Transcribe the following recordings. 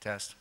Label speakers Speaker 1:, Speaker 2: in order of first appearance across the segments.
Speaker 1: Test.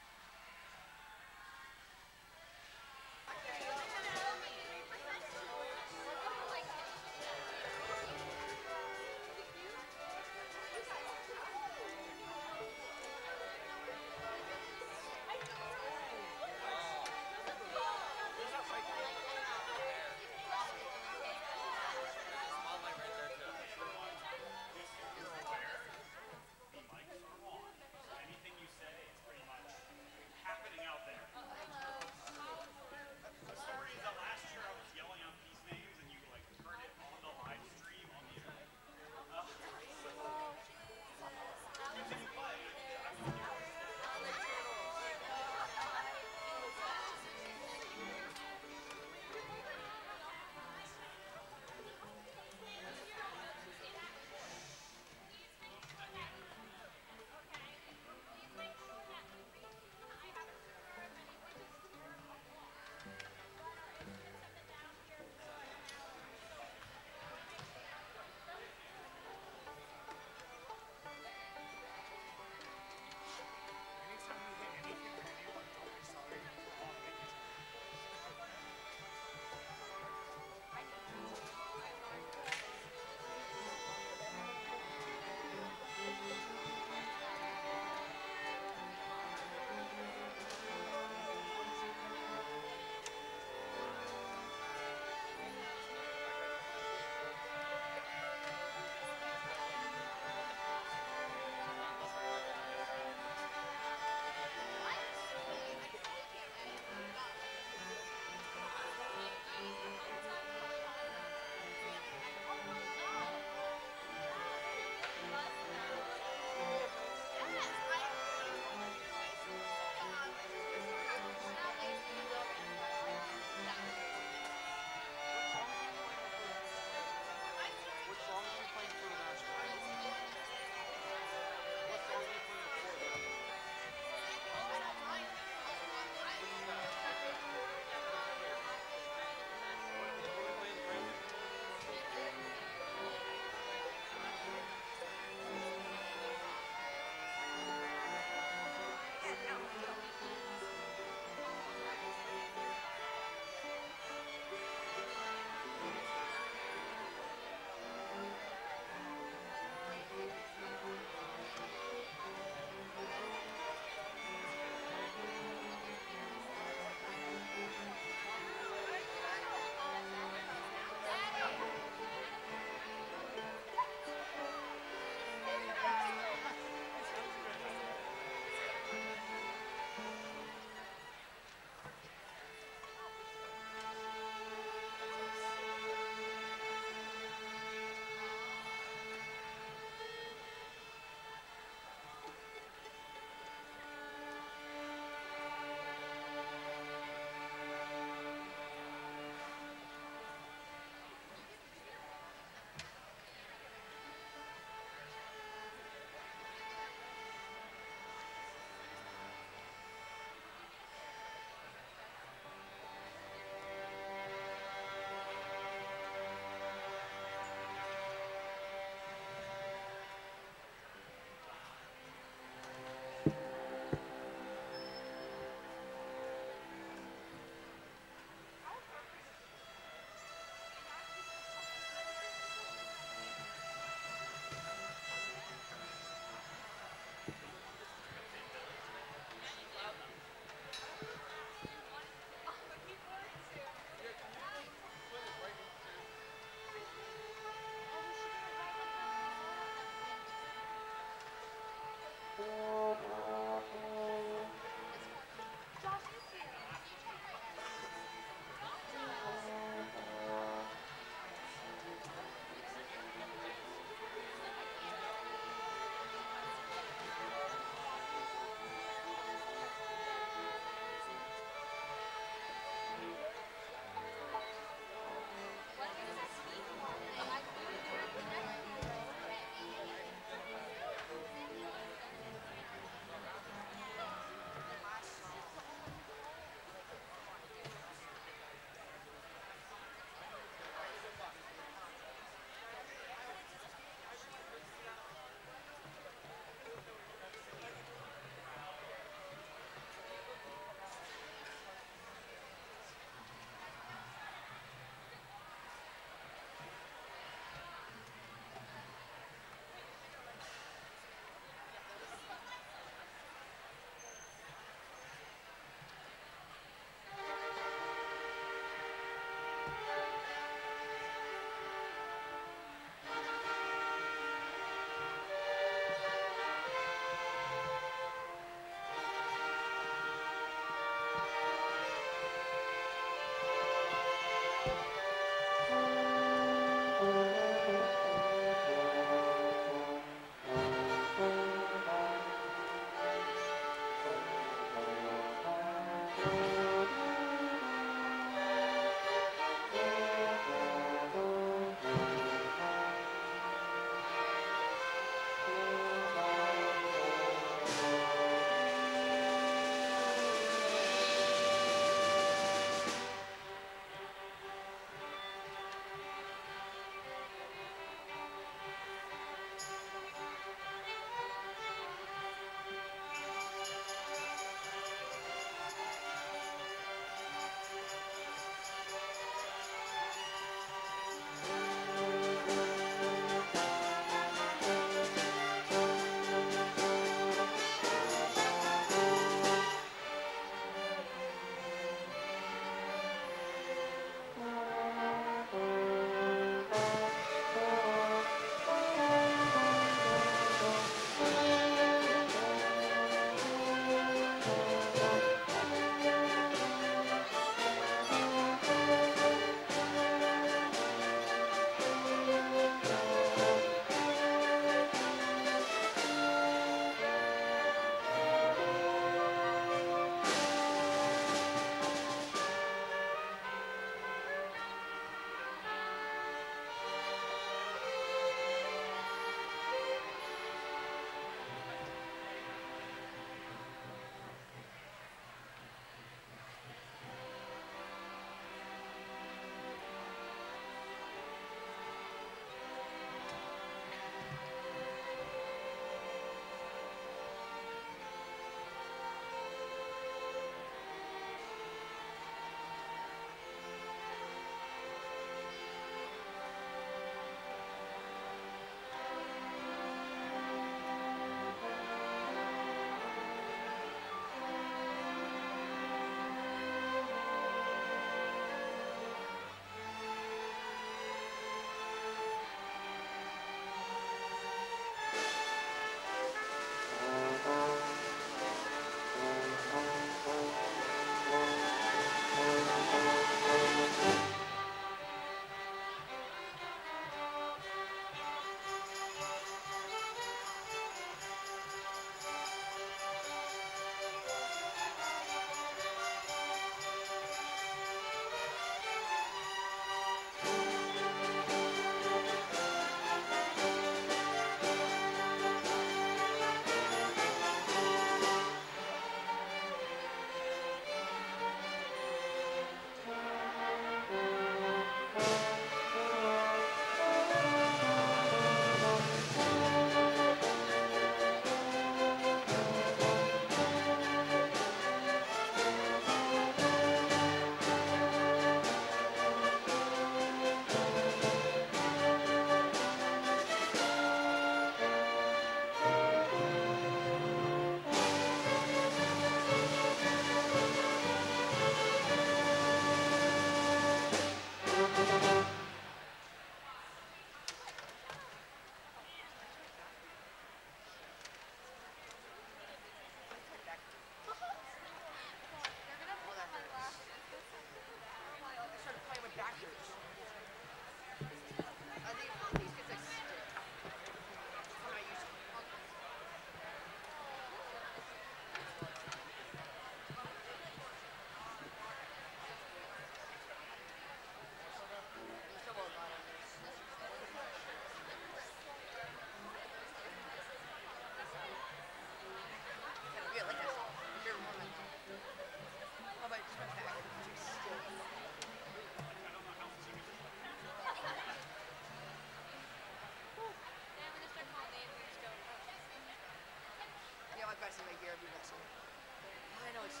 Speaker 1: BRB vessel. Oh, I know it's.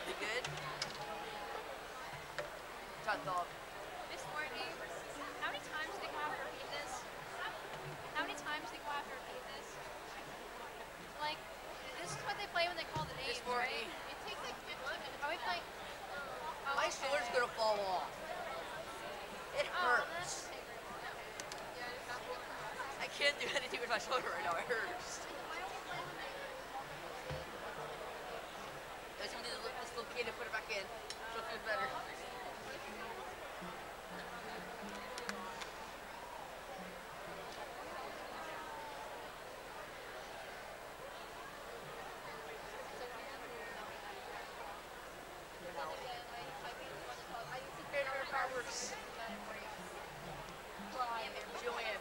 Speaker 1: You good? Top dog.
Speaker 2: This morning, how many times do they go have to repeat this? How many times do they go have to repeat this? Like, this is what they play when they call the names,
Speaker 1: This morning.
Speaker 2: right? It takes like 15. Are we playing? Oh,
Speaker 1: My sword's gonna fall off. It hurts. I can't do anything with my sword right now. It hurts. I just need to dislocate and put it back in. So it feels better. Fireworks. Joanne.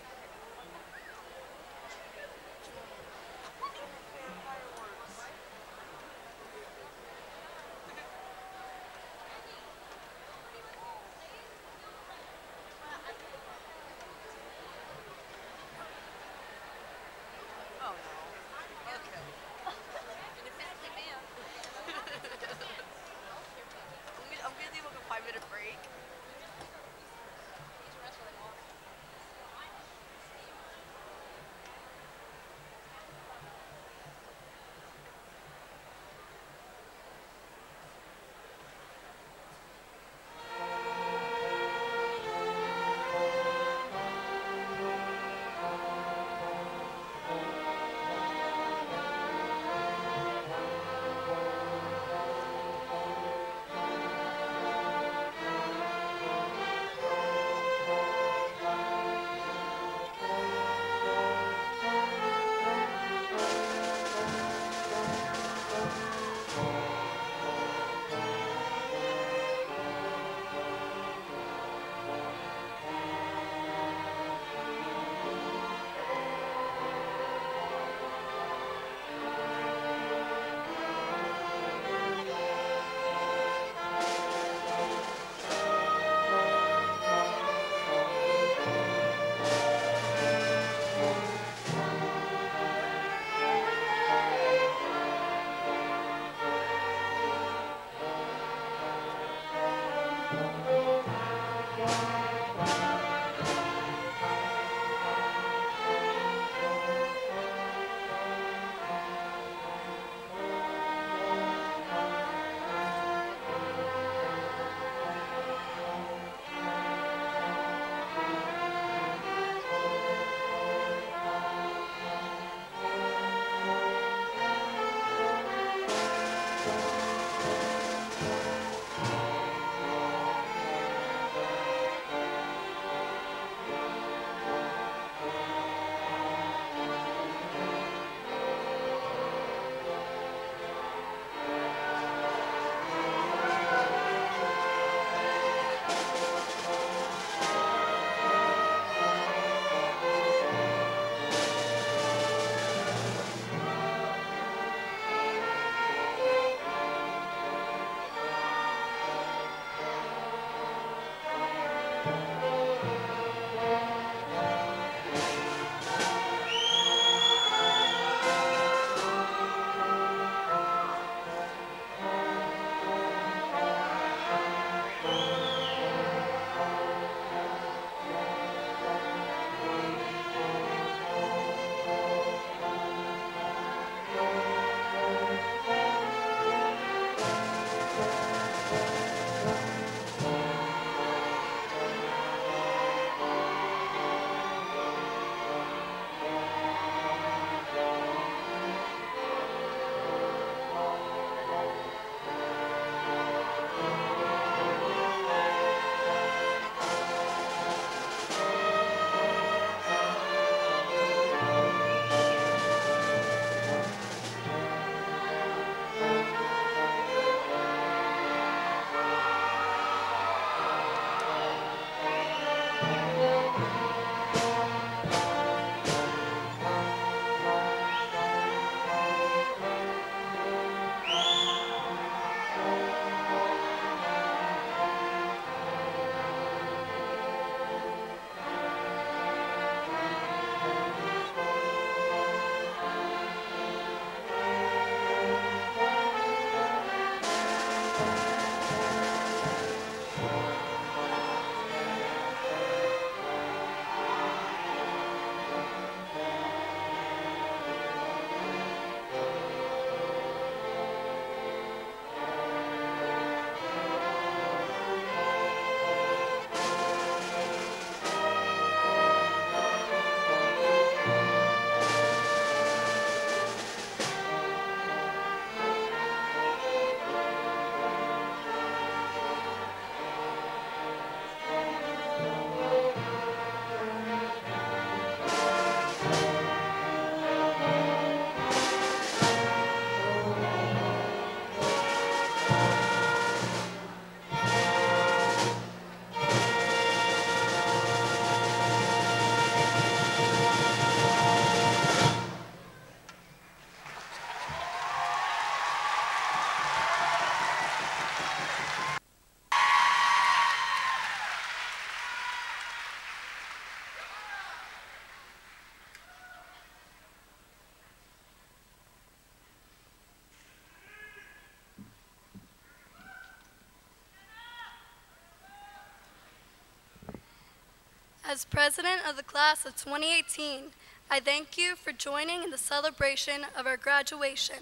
Speaker 3: As president of the class of 2018, I thank you for joining in the celebration of our graduation.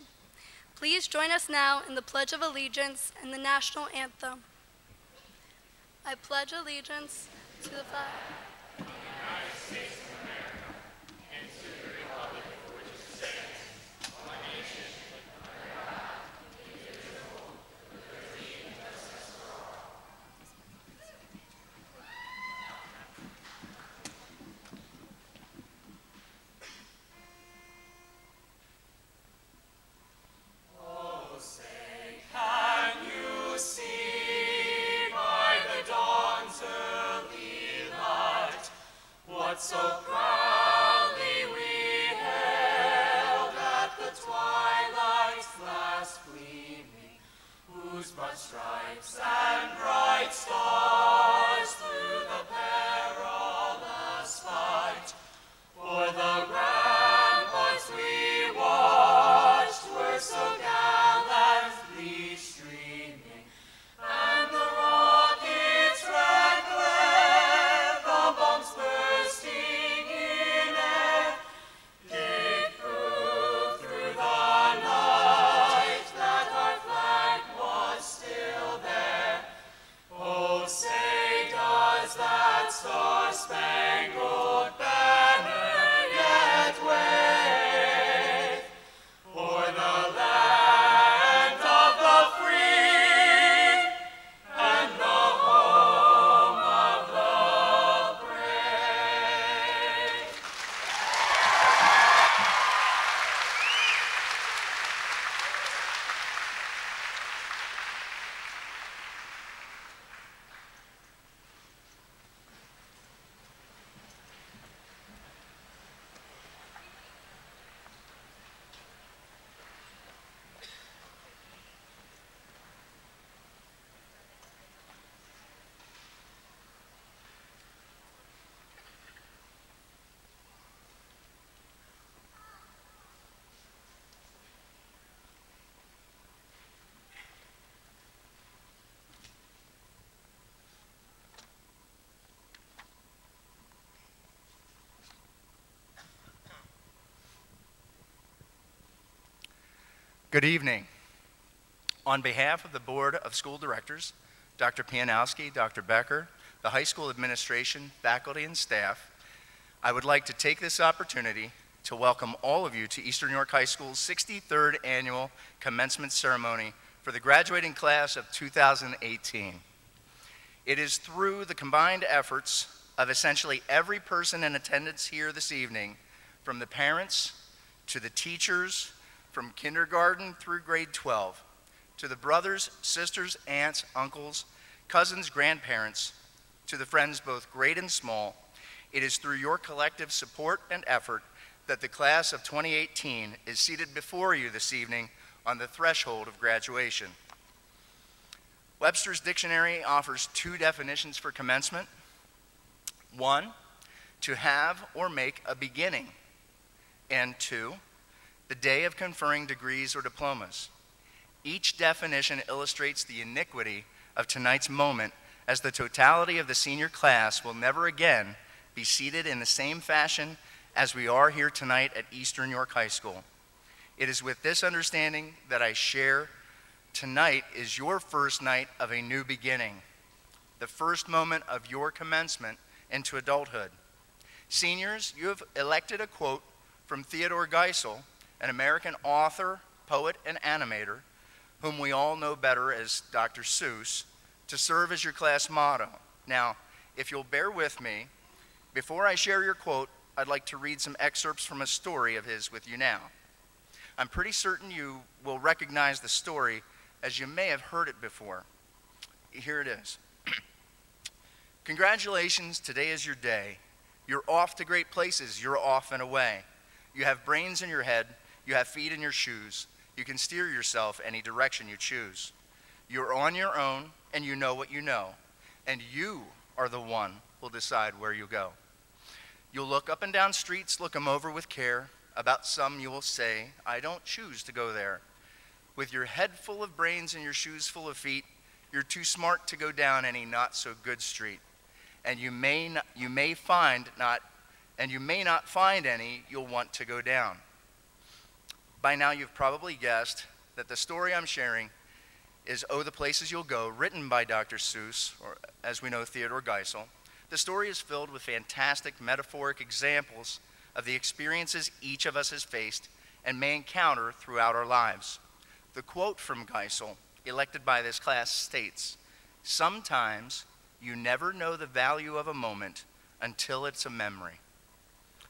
Speaker 3: Please join us now in the Pledge of Allegiance and the National Anthem. I pledge allegiance to the flag.
Speaker 4: So proudly we hailed at the twilight's last gleaming, whose broad stripes and bright stars through the perilous fight, for the ramparts we watched were so gallantly streaming, and the rockets' red glare, the bombs bursting in air, gave proof through the night that our flag was still there. Oh, say does that star-spangled banner yet wave o'er the land of the free and the home of the brave?
Speaker 5: Good evening. On behalf of the Board of School Directors, Dr. Pianowski, Dr. Becker, the high school administration, faculty, and staff, I would like to take this opportunity to welcome all of you to Eastern York High School's 63rd annual commencement ceremony for the graduating class of 2018. It is through the combined efforts of essentially every person in attendance here this evening, from the parents to the teachers, from kindergarten through grade 12, to the brothers, sisters, aunts, uncles, cousins, grandparents, to the friends both great and small, it is through your collective support and effort that the class of 2018 is seated before you this evening on the threshold of graduation. Webster's Dictionary offers two definitions for commencement. One, to have or make a beginning, and two, the day of conferring degrees or diplomas. Each definition illustrates the iniquity of tonight's moment, as the totality of the senior class will never again be seated in the same fashion as we are here tonight at Eastern York High School. It is with this understanding that I share tonight is your first night of a new beginning, the first moment of your commencement into adulthood. Seniors, you have elected a quote from Theodore Geisel, an American author, poet, and animator, whom we all know better as Dr. Seuss, to serve as your class motto. Now, if you'll bear with me, before I share your quote, I'd like to read some excerpts from a story of his with you now. I'm pretty certain you will recognize the story, as you may have heard it before. Here it is. Congratulations, today is your day. You're off to great places, you're off and away. You have brains in your head, you have feet in your shoes. You can steer yourself any direction you choose. You're on your own, and you know what you know. And you are the one who'll decide where you go. You'll look up and down streets, look them over with care. About some you will say, I don't choose to go there. With your head full of brains and your shoes full of feet, you're too smart to go down any not-so-good street. and you may not find any you'll want to go down. By now you've probably guessed that the story I'm sharing is Oh, the Places You'll Go, written by Dr. Seuss, or as we know, Theodore Geisel. The story is filled with fantastic metaphoric examples of the experiences each of us has faced and may encounter throughout our lives. The quote from Geisel, elected by this class, states, "Sometimes you never know the value of a moment until it's a memory."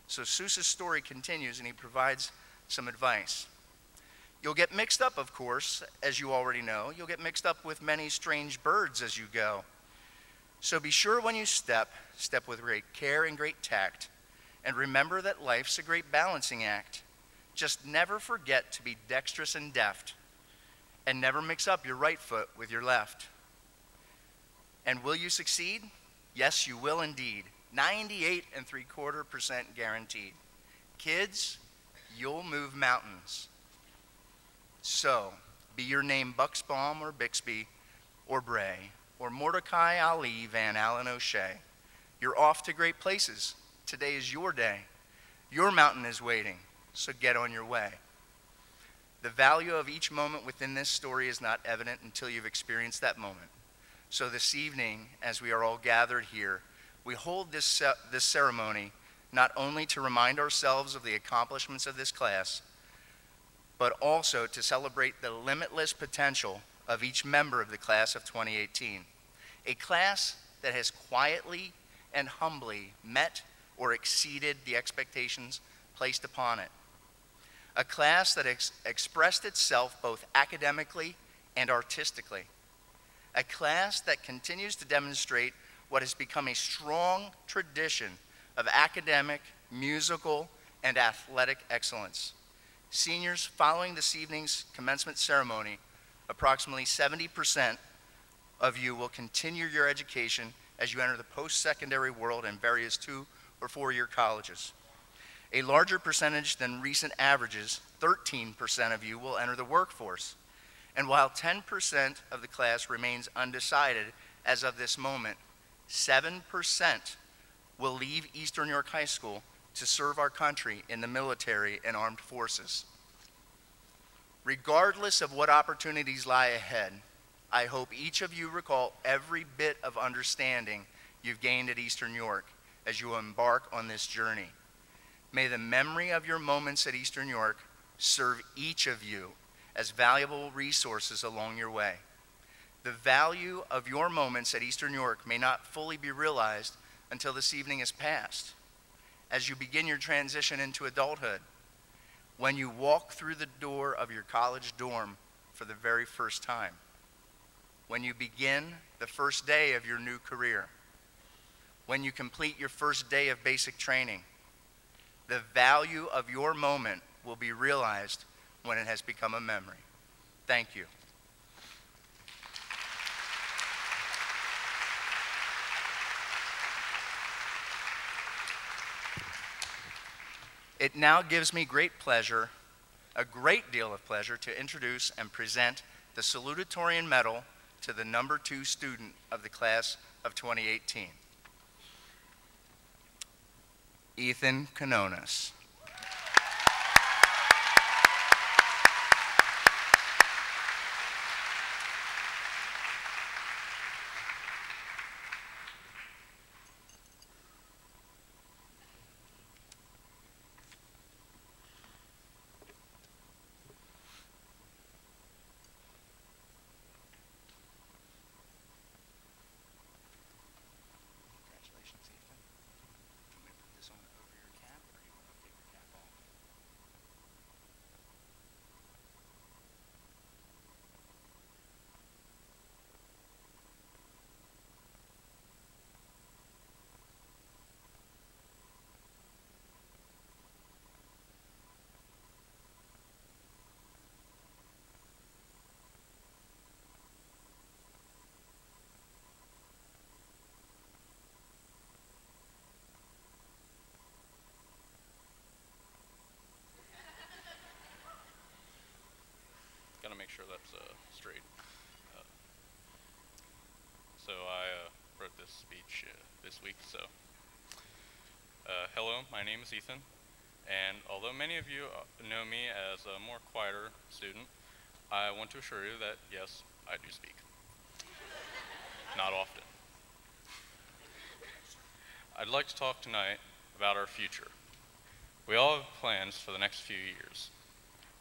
Speaker 5: So Seuss's story continues, and he provides some advice. You'll get mixed up, of course, as you already know. You'll get mixed up with many strange birds as you go. So be sure when you step with great care and great tact, and remember that life's a great balancing act. Just never forget to be dexterous and deft, and never mix up your right foot with your left. And will you succeed? Yes, you will indeed. 98.75% guaranteed. Kids, you'll move mountains. So, be your name Buxbaum or Bixby or Bray or Mordecai Ali Van Allen O'Shea. You're off to great places. Today is your day. Your mountain is waiting, so get on your way. The value of each moment within this story is not evident until you've experienced that moment. So this evening, as we are all gathered here, we hold this ceremony not only to remind ourselves of the accomplishments of this class, but also to celebrate the limitless potential of each member of the class of 2018. A class that has quietly and humbly met or exceeded the expectations placed upon it. A class that expressed itself both academically and artistically. A class that continues to demonstrate what has become a strong tradition of academic, musical, and athletic excellence. Seniors, following this evening's commencement ceremony, approximately 70% of you will continue your education as you enter the post-secondary world in various 2- or 4-year colleges. A larger percentage than recent averages, 13% of you will enter the workforce. And while 10% of the class remains undecided as of this moment, 7% will leave Eastern York High School to serve our country in the military and armed forces. Regardless of what opportunities lie ahead, I hope each of you recall every bit of understanding you've gained at Eastern York as you embark on this journey. May the memory of your moments at Eastern York serve each of you as valuable resources along your way. The value of your moments at Eastern York may not fully be realized until this evening is past. As you begin your transition into adulthood, when you walk through the door of your college dorm for the very first time, when you begin the first day of your new career, when you complete your first day of basic training, the value of your moment will be realized when it has become a memory. Thank you. It now gives me great pleasure, a great deal of pleasure, to introduce and present the Salutatorian Medal to the number 2 student of the class of 2018, Ethan Canonas.
Speaker 6: Gotta make sure that's straight. So I wrote this speech this week. So, hello, my name is Ethan, and although many of you know me as a more quieter student, I want to assure you that yes, I do speak. Not often. I'd like to talk tonight about our future. We all have plans for the next few years.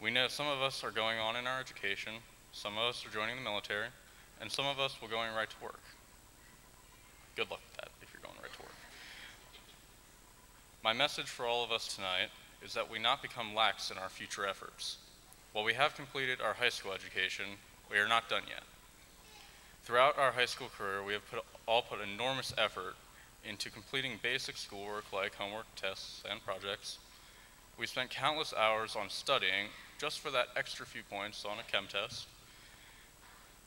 Speaker 6: We know some of us are going on in our education, some of us are joining the military, and some of us will going right to work. Good luck with that if you're going right to work. My message for all of us tonight is that we not become lax in our future efforts. While we have completed our high school education, we are not done yet. Throughout our high school career, we have all put enormous effort into completing basic schoolwork like homework, tests, and projects. We spent countless hours on studying just for that extra few points on a chem test.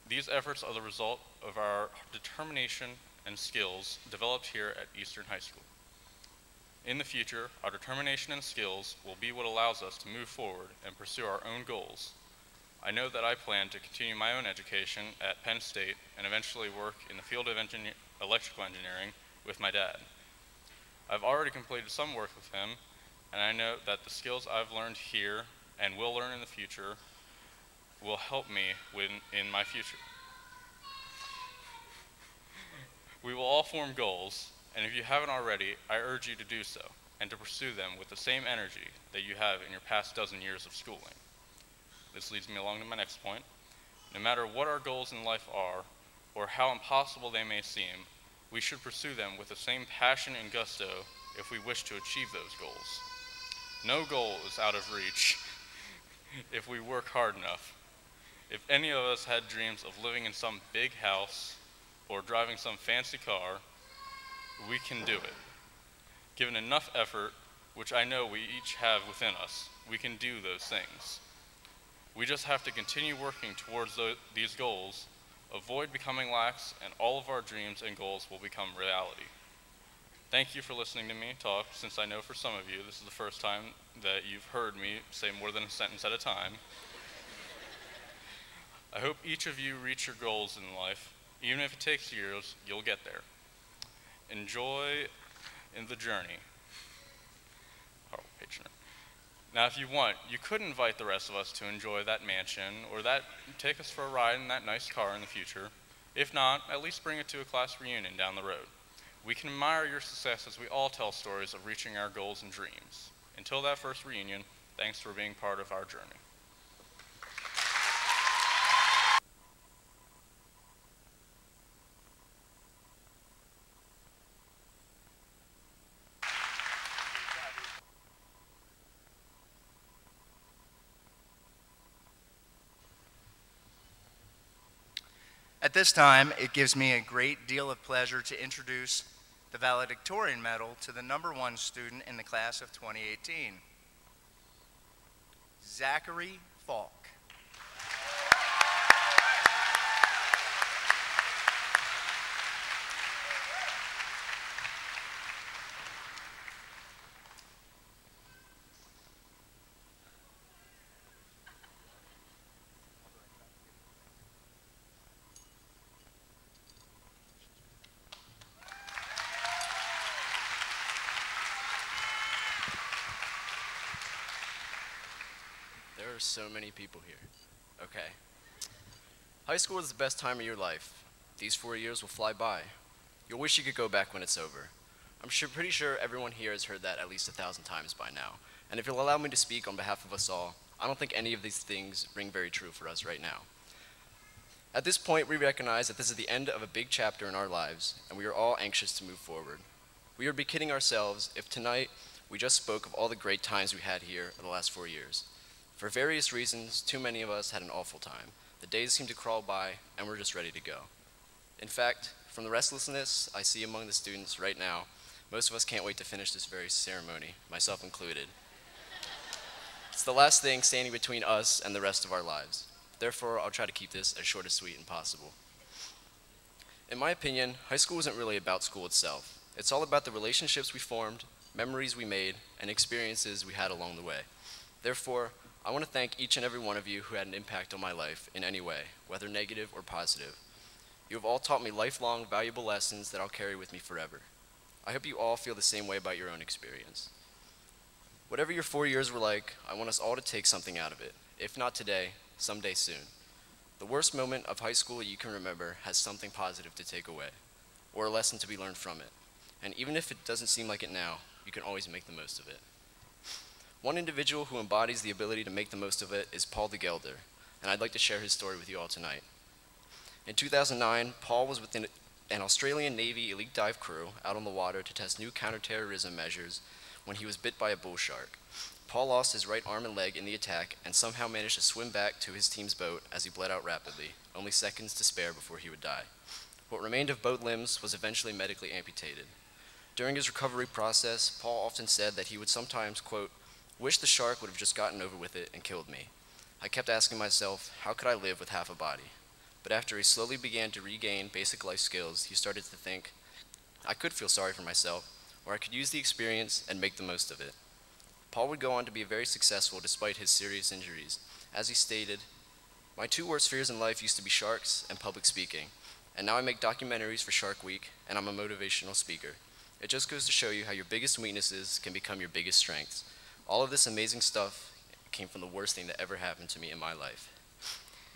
Speaker 6: These efforts are the result of our determination and skills developed here at Eastern High School. In the future, our determination and skills will be what allows us to move forward and pursue our own goals. I know that I plan to continue my own education at Penn State and eventually work in the field of electrical engineering with my dad. I've already completed some work with him, and I know that the skills I've learned here and will learn in the future will help me in my future. We will all form goals, and if you haven't already, I urge you to do so and to pursue them with the same energy that you have in your past dozen years of schooling. This leads me along to my next point. No matter what our goals in life are, or how impossible they may seem, we should pursue them with the same passion and gusto if we wish to achieve those goals. No goal is out of reach if we work hard enough. If any of us had dreams of living in some big house or driving some fancy car, we can do it. Given enough effort, which I know we each have within us, we can do those things. We just have to continue working towards these goals, avoid becoming lax, and all of our dreams and goals will become reality. Thank you for listening to me talk, since I know for some of you this is the first time that you've heard me say more than a sentence at a time. I hope each of you reach your goals in life. Even if it takes years, you'll get there. Enjoy in the journey. Horrible patron. Now, if you want, you could invite the rest of us to enjoy that mansion or take us for a ride in that nice car in the future. If not, at least bring it to a class reunion down the road. We can admire your success as we all tell stories of reaching our goals and dreams. Until that first reunion, thanks for being part of our journey.
Speaker 5: At this time, it gives me a great deal of pleasure to introduce the Valedictorian Medal to the #1 student in the class of 2018, Zachary Falk.
Speaker 7: There are so many people here. Okay. High school is the best time of your life. These 4 years will fly by. You'll wish you could go back when it's over. I'm pretty sure everyone here has heard that at least 1,000 times by now. And if you'll allow me to speak on behalf of us all, I don't think any of these things ring very true for us right now. At this point, we recognize that this is the end of a big chapter in our lives, and we are all anxious to move forward. We would be kidding ourselves if tonight we just spoke of all the great times we had here in the last 4 years. For various reasons, too many of us had an awful time. The days seemed to crawl by, and we're just ready to go. In fact, from the restlessness I see among the students right now, most of us can't wait to finish this very ceremony, myself included. It's the last thing standing between us and the rest of our lives. Therefore, I'll try to keep this as short and sweet as possible. In my opinion, high school isn't really about school itself. It's all about the relationships we formed, memories we made, and experiences we had along the way. Therefore, I want to thank each and every one of you who had an impact on my life in any way, whether negative or positive. You have all taught me lifelong, valuable lessons that I'll carry with me forever. I hope you all feel the same way about your own experience. Whatever your 4 years were like, I want us all to take something out of it. If not today, someday soon. The worst moment of high school you can remember has something positive to take away, or a lesson to be learned from it. And even if it doesn't seem like it now, you can always make the most of it. One individual who embodies the ability to make the most of it is Paul the Gelder, and I'd like to share his story with you all tonight. In 2009, Paul was within an Australian Navy elite dive crew out on the water to test new counterterrorism measures when he was bit by a bull shark. Paul lost his right arm and leg in the attack and somehow managed to swim back to his team's boat as he bled out rapidly, only seconds to spare before he would die. What remained of both limbs was eventually medically amputated. During his recovery process, Paul often said that he would sometimes, quote, "wish the shark would have just gotten over with it and killed me. I kept asking myself, how could I live with half a body? But after he slowly began to regain basic life skills, he started to think, I could feel sorry for myself, or I could use the experience and make the most of it." Paul would go on to be very successful despite his serious injuries. As he stated, "My two worst fears in life used to be sharks and public speaking, and now I make documentaries for Shark Week, and I'm a motivational speaker. It just goes to show you how your biggest weaknesses can become your biggest strengths. All of this amazing stuff came from the worst thing that ever happened to me in my life."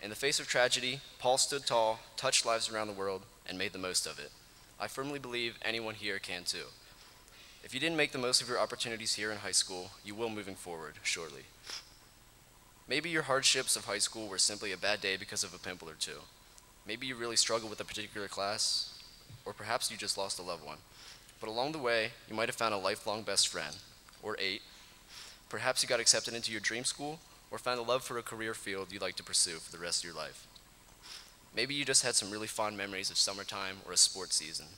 Speaker 7: In the face of tragedy, Paul stood tall, touched lives around the world, and made the most of it. I firmly believe anyone here can too. If you didn't make the most of your opportunities here in high school, you will moving forward, shortly. Maybe your hardships of high school were simply a bad day because of a pimple or two. Maybe you really struggled with a particular class, or perhaps you just lost a loved one. But along the way, you might have found a lifelong best friend, or 8. Perhaps you got accepted into your dream school, or found a love for a career field you'd like to pursue for the rest of your life. Maybe you just had some really fond memories of summertime or a sports season.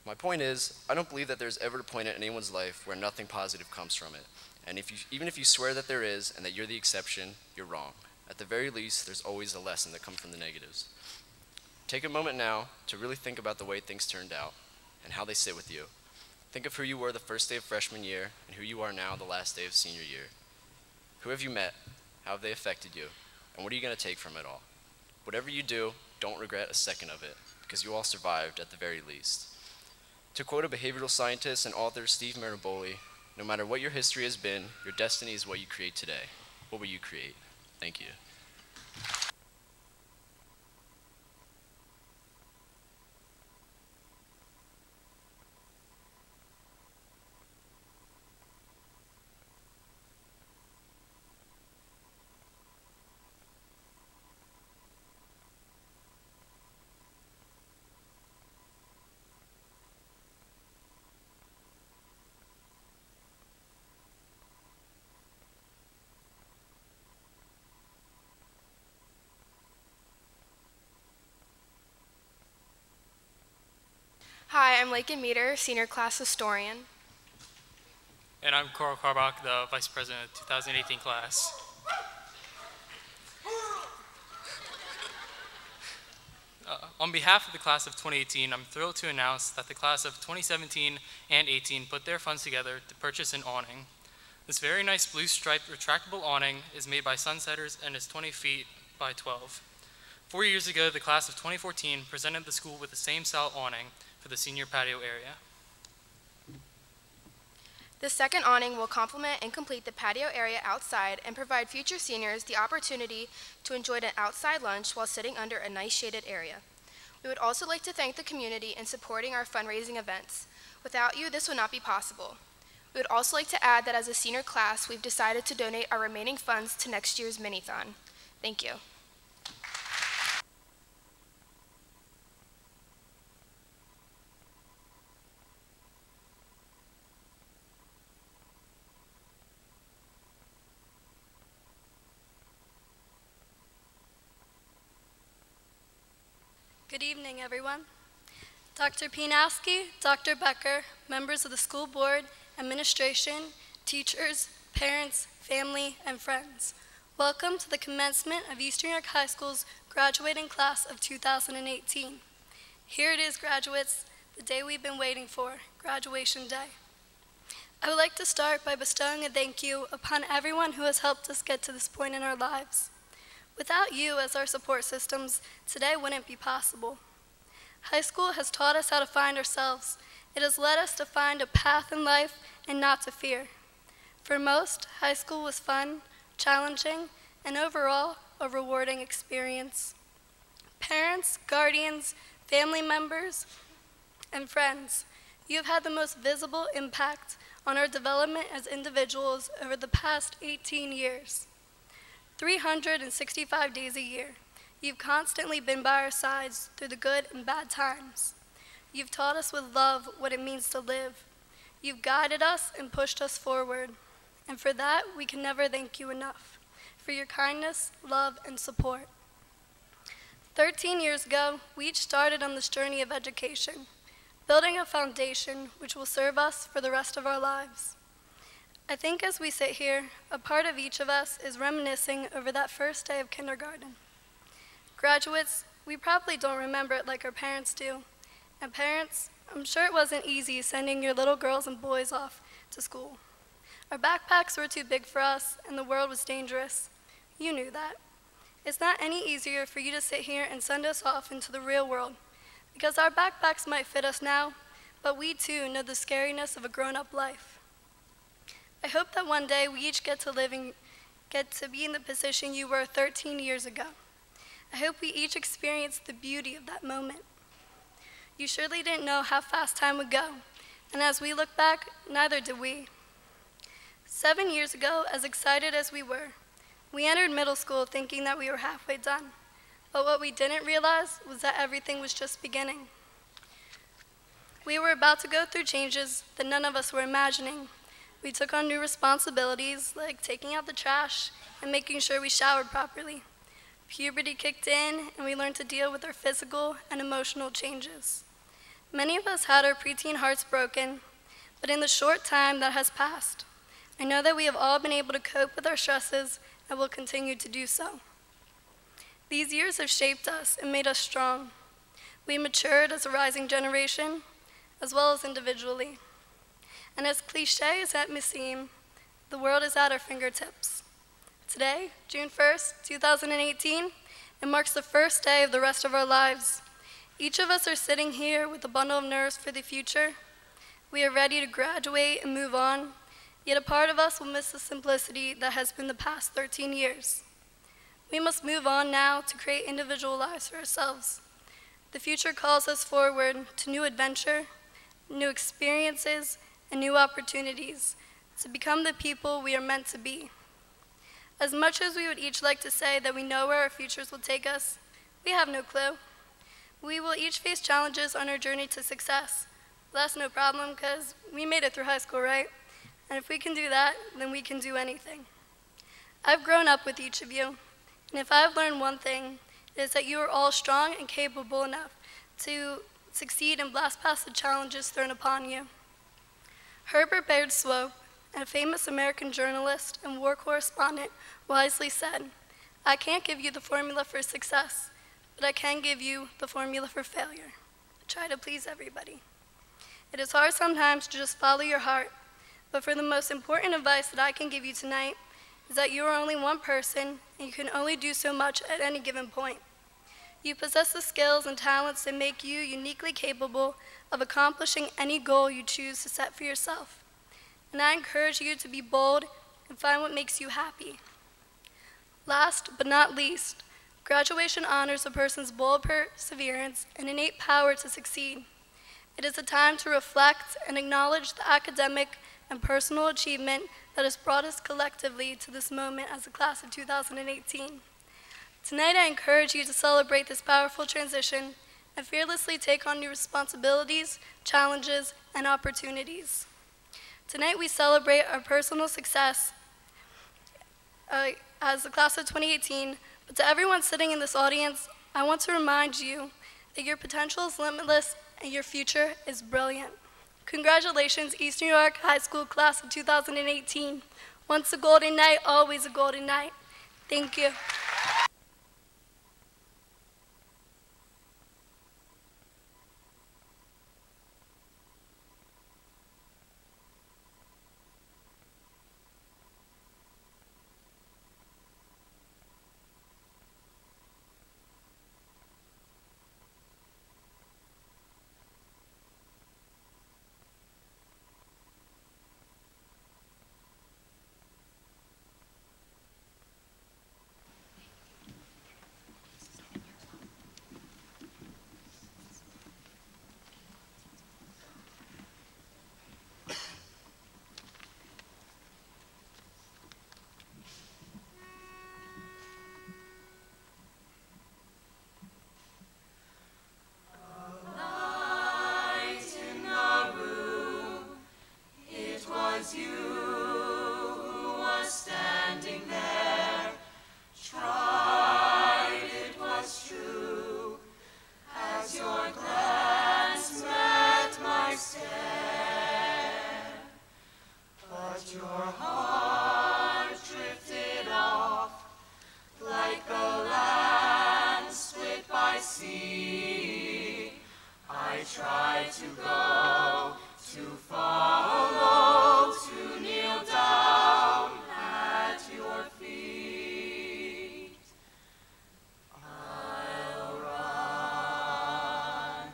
Speaker 7: My point is, I don't believe that there's ever a point in anyone's life where nothing positive comes from it. And even if you swear that there is and that you're the exception, you're wrong. At the very least, there's always a lesson that comes from the negatives. Take a moment now to really think about the way things turned out and how they sit with you. Think of who you were the first day of freshman year and who you are now the last day of senior year. Who have you met? How have they affected you? And what are you going to take from it all? Whatever you do, don't regret a second of it, because you all survived at the very least. To quote a behavioral scientist and author, Steve Maraboli, no matter what your history has been, your destiny is what you create today. What will you create? Thank you.
Speaker 8: Hi, I'm Lakin Meter, Senior Class Historian.
Speaker 9: And I'm Coral Carbach, the Vice President of 2018 class. On behalf of the class of 2018, I'm thrilled to announce that the class of 2017 and 18 put their funds together to purchase an awning. This very nice blue striped retractable awning is made by Sunsetters and is 20 feet by 12. 4 years ago, the class of 2014 presented the school with the same style awning for the senior patio area.
Speaker 8: The second awning will complement and complete the patio area outside and provide future seniors the opportunity to enjoy an outside lunch while sitting under a nice shaded area. We would also like to thank the community in supporting our fundraising events. Without you, this would not be possible. We would also like to add that as a senior class, we've decided to donate our remaining funds to next year's mini-thon. Thank you.
Speaker 3: Good evening, everyone. Dr. Pinowski, Dr. Becker, members of the school board, administration, teachers, parents, family, and friends. Welcome to the commencement of Eastern York High School's graduating class of 2018. Here it is, graduates, the day we've been waiting for, graduation day. I would like to start by bestowing a thank you upon everyone who has helped us get to this point in our lives. Without you as our support systems, today wouldn't be possible. High school has taught us how to find ourselves. It has led us to find a path in life and not to fear. For most, high school was fun, challenging, and overall, a rewarding experience. Parents, guardians, family members, and friends, you have had the most visible impact on our development as individuals over the past 18 years. 365 days a year, you've constantly been by our sides through the good and bad times. You've taught us with love what it means to live. You've guided us and pushed us forward. And for that, we can never thank you enough, for your kindness, love, and support. 13 years ago, we each started on this journey of education, building a foundation which will serve us for the rest of our lives. I think as we sit here, a part of each of us is reminiscing over that first day of kindergarten. Graduates, we probably don't remember it like our parents do. And parents, I'm sure it wasn't easy sending your little girls and boys off to school. Our backpacks were too big for us, and the world was dangerous. You knew that. It's not any easier for you to sit here and send us off into the real world, because our backpacks might fit us now, but we too know the scariness of a grown-up life. I hope that one day we each get to be in the position you were 13 years ago. I hope we each experience the beauty of that moment. You surely didn't know how fast time would go, and as we look back, neither did we. 7 years ago, as excited as we were, we entered middle school thinking that we were halfway done, but what we didn't realize was that everything was just beginning. We were about to go through changes that none of us were imagining. We took on new responsibilities, like taking out the trash and making sure we showered properly. Puberty kicked in, and we learned to deal with our physical and emotional changes. Many of us had our preteen hearts broken, but in the short time that has passed, I know that we have all been able to cope with our stresses and will continue to do so. These years have shaped us and made us strong. We matured as a rising generation, as well as individually. And as cliche as that may seem, the world is at our fingertips. Today, June 1st, 2018, it marks the first day of the rest of our lives. Each of us are sitting here with a bundle of nerves for the future. We are ready to graduate and move on, yet a part of us will miss the simplicity that has been the past 13 years. We must move on now to create individual lives for ourselves. The future calls us forward to new adventure, new experiences, and new opportunities to become the people we are meant to be. As much as we would each like to say that we know where our futures will take us, we have no clue. We will each face challenges on our journey to success. But that's no problem because we made it through high school, right? And if we can do that, then we can do anything. I've grown up with each of you, and if I've learned one thing, it is that you are all strong and capable enough to succeed and blast past the challenges thrown upon you. Herbert Baird Swope, a famous American journalist and war correspondent, wisely said, "I can't give you the formula for success, but I can give you the formula for failure. Try to please everybody." It is hard sometimes to just follow your heart, but for the most important advice that I can give you tonight is that you are only one person and you can only do so much at any given point. You possess the skills and talents that make you uniquely capable of accomplishing any goal you choose to set for yourself. And I encourage you to be bold and find what makes you happy. Last but not least, graduation honors a person's bold perseverance and innate power to succeed. It is a time to reflect and acknowledge the academic and personal achievement that has brought us collectively to this moment as a class of 2018. Tonight, I encourage you to celebrate this powerful transition and fearlessly take on new responsibilities, challenges, and opportunities. Tonight, we celebrate our personal success as the class of 2018, but to everyone sitting in this audience, I want to remind you that your potential is limitless and your future is brilliant. Congratulations, East New York High School class of 2018. Once a golden night, always a golden night. Thank you.
Speaker 4: was you who was standing there. Tried, it was true, as your glance met my stare. But your heart drifted off like the land split by sea. I tried to go, to follow, to kneel down at your feet. I'll run,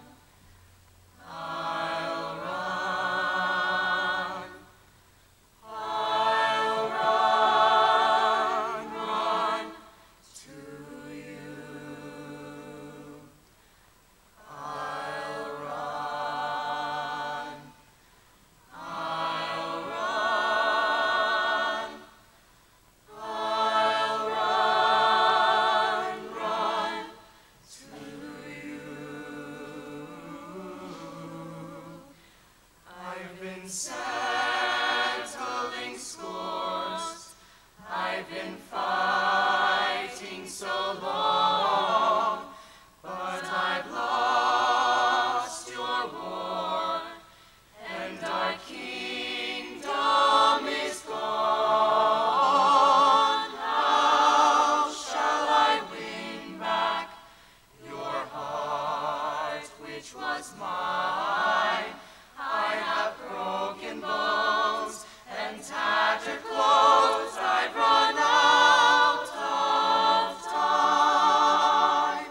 Speaker 4: I'll run, I'll run, run to you. I'll run, I'll run, I'll run, run to you. I've been settling scores, I've been fighting so long, but I've lost your war, and our kingdom is gone. How shall I win back your heart, which was mine? I have broken bones and tattered clothes. I've run out of time.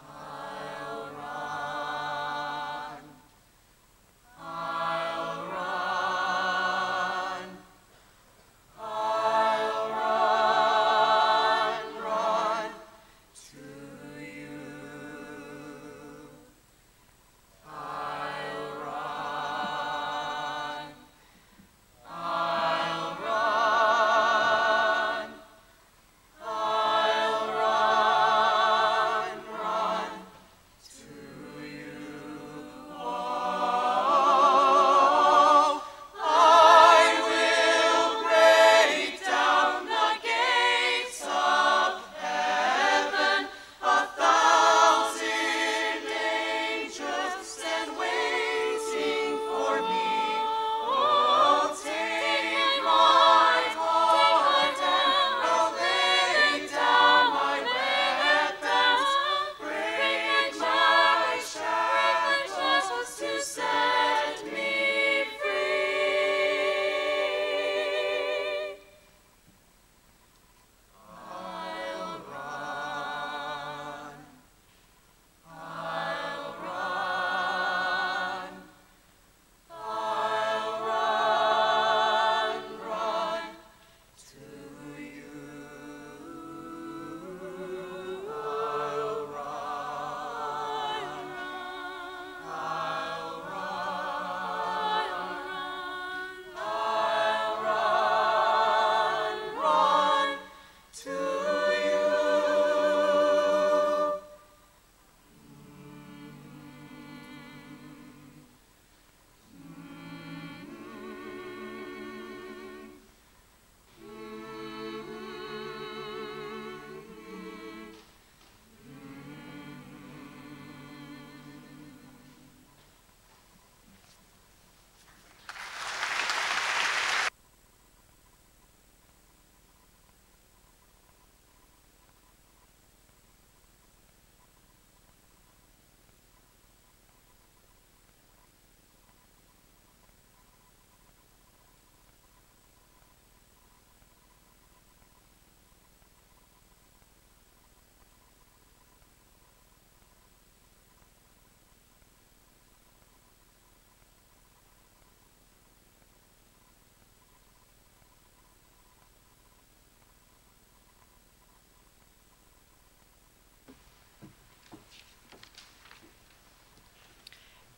Speaker 4: I'll run, I'll run, I'll run, run to you. I'll run, I'll run, I'll run, run to you. Oh, I will break down the gates of heaven, 1,000 angels stand waiting for me. Oh, take my heart and I'll lay down my weapons, break my shackles to set me free. I'll run, I'll run, I'll run, run to you. I'll run, I'll run, I'll run, run to you.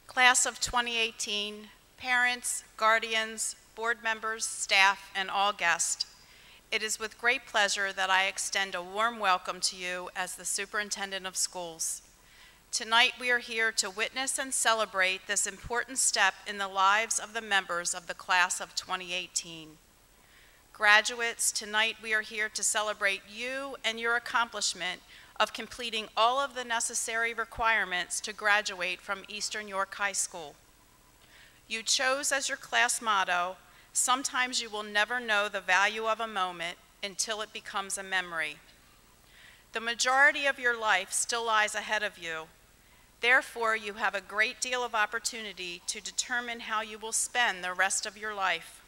Speaker 10: Class of 2018, parents, guardians, board members, staff, and all guests, it is with great pleasure that I extend a warm welcome to you as the Superintendent of Schools. Tonight we are here to witness and celebrate this important step in the lives of the members of the class of 2018. Graduates, tonight we are here to celebrate you and your accomplishment of completing all of the necessary requirements to graduate from Eastern York High School. You chose as your class motto, "Sometimes you will never know the value of a moment until it becomes a memory." The majority of your life still lies ahead of you. Therefore, you have a great deal of opportunity to determine how you will spend the rest of your life.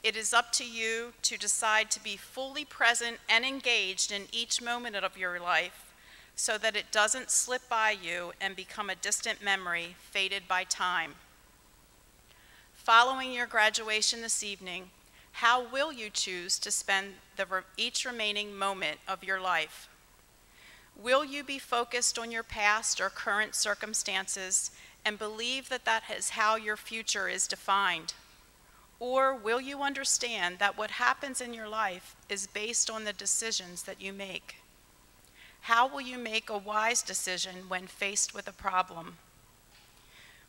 Speaker 10: It is up to you to decide to be fully present and engaged in each moment of your life so that it doesn't slip by you and become a distant memory faded by time. Following your graduation this evening, how will you choose to spend each remaining moment of your life? Will you be focused on your past or current circumstances and believe that that is how your future is defined? Or will you understand that what happens in your life is based on the decisions that you make? How will you make a wise decision when faced with a problem?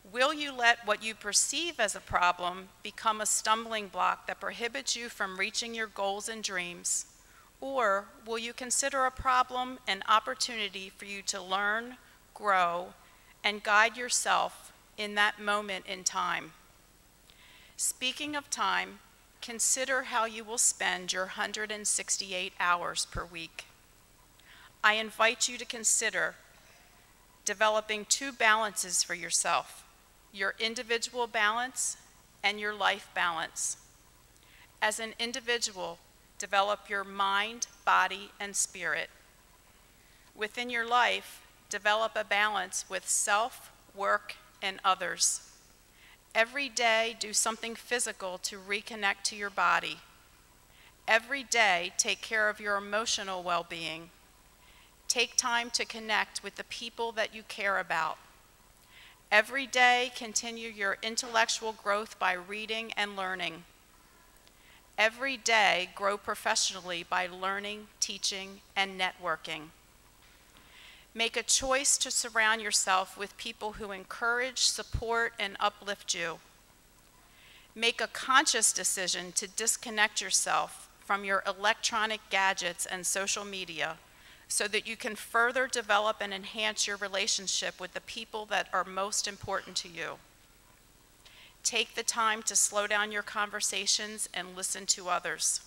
Speaker 10: Will you let what you perceive as a problem become a stumbling block that prohibits you from reaching your goals and dreams? Or will you consider a problem an opportunity for you to learn, grow, and guide yourself in that moment in time? Speaking of time, consider how you will spend your 168 hours per week. I invite you to consider developing two balances for yourself, your individual balance and your life balance. As an individual, develop your mind, body, and spirit. Within your life, develop a balance with self, work, and others. Every day, do something physical to reconnect to your body. Every day, take care of your emotional well-being. Take time to connect with the people that you care about. Every day, continue your intellectual growth by reading and learning. Every day, grow professionally by learning, teaching, and networking. Make a choice to surround yourself with people who encourage, support, and uplift you. Make a conscious decision to disconnect yourself from your electronic gadgets and social media so that you can further develop and enhance your relationship with the people that are most important to you. Take the time to slow down your conversations and listen to others.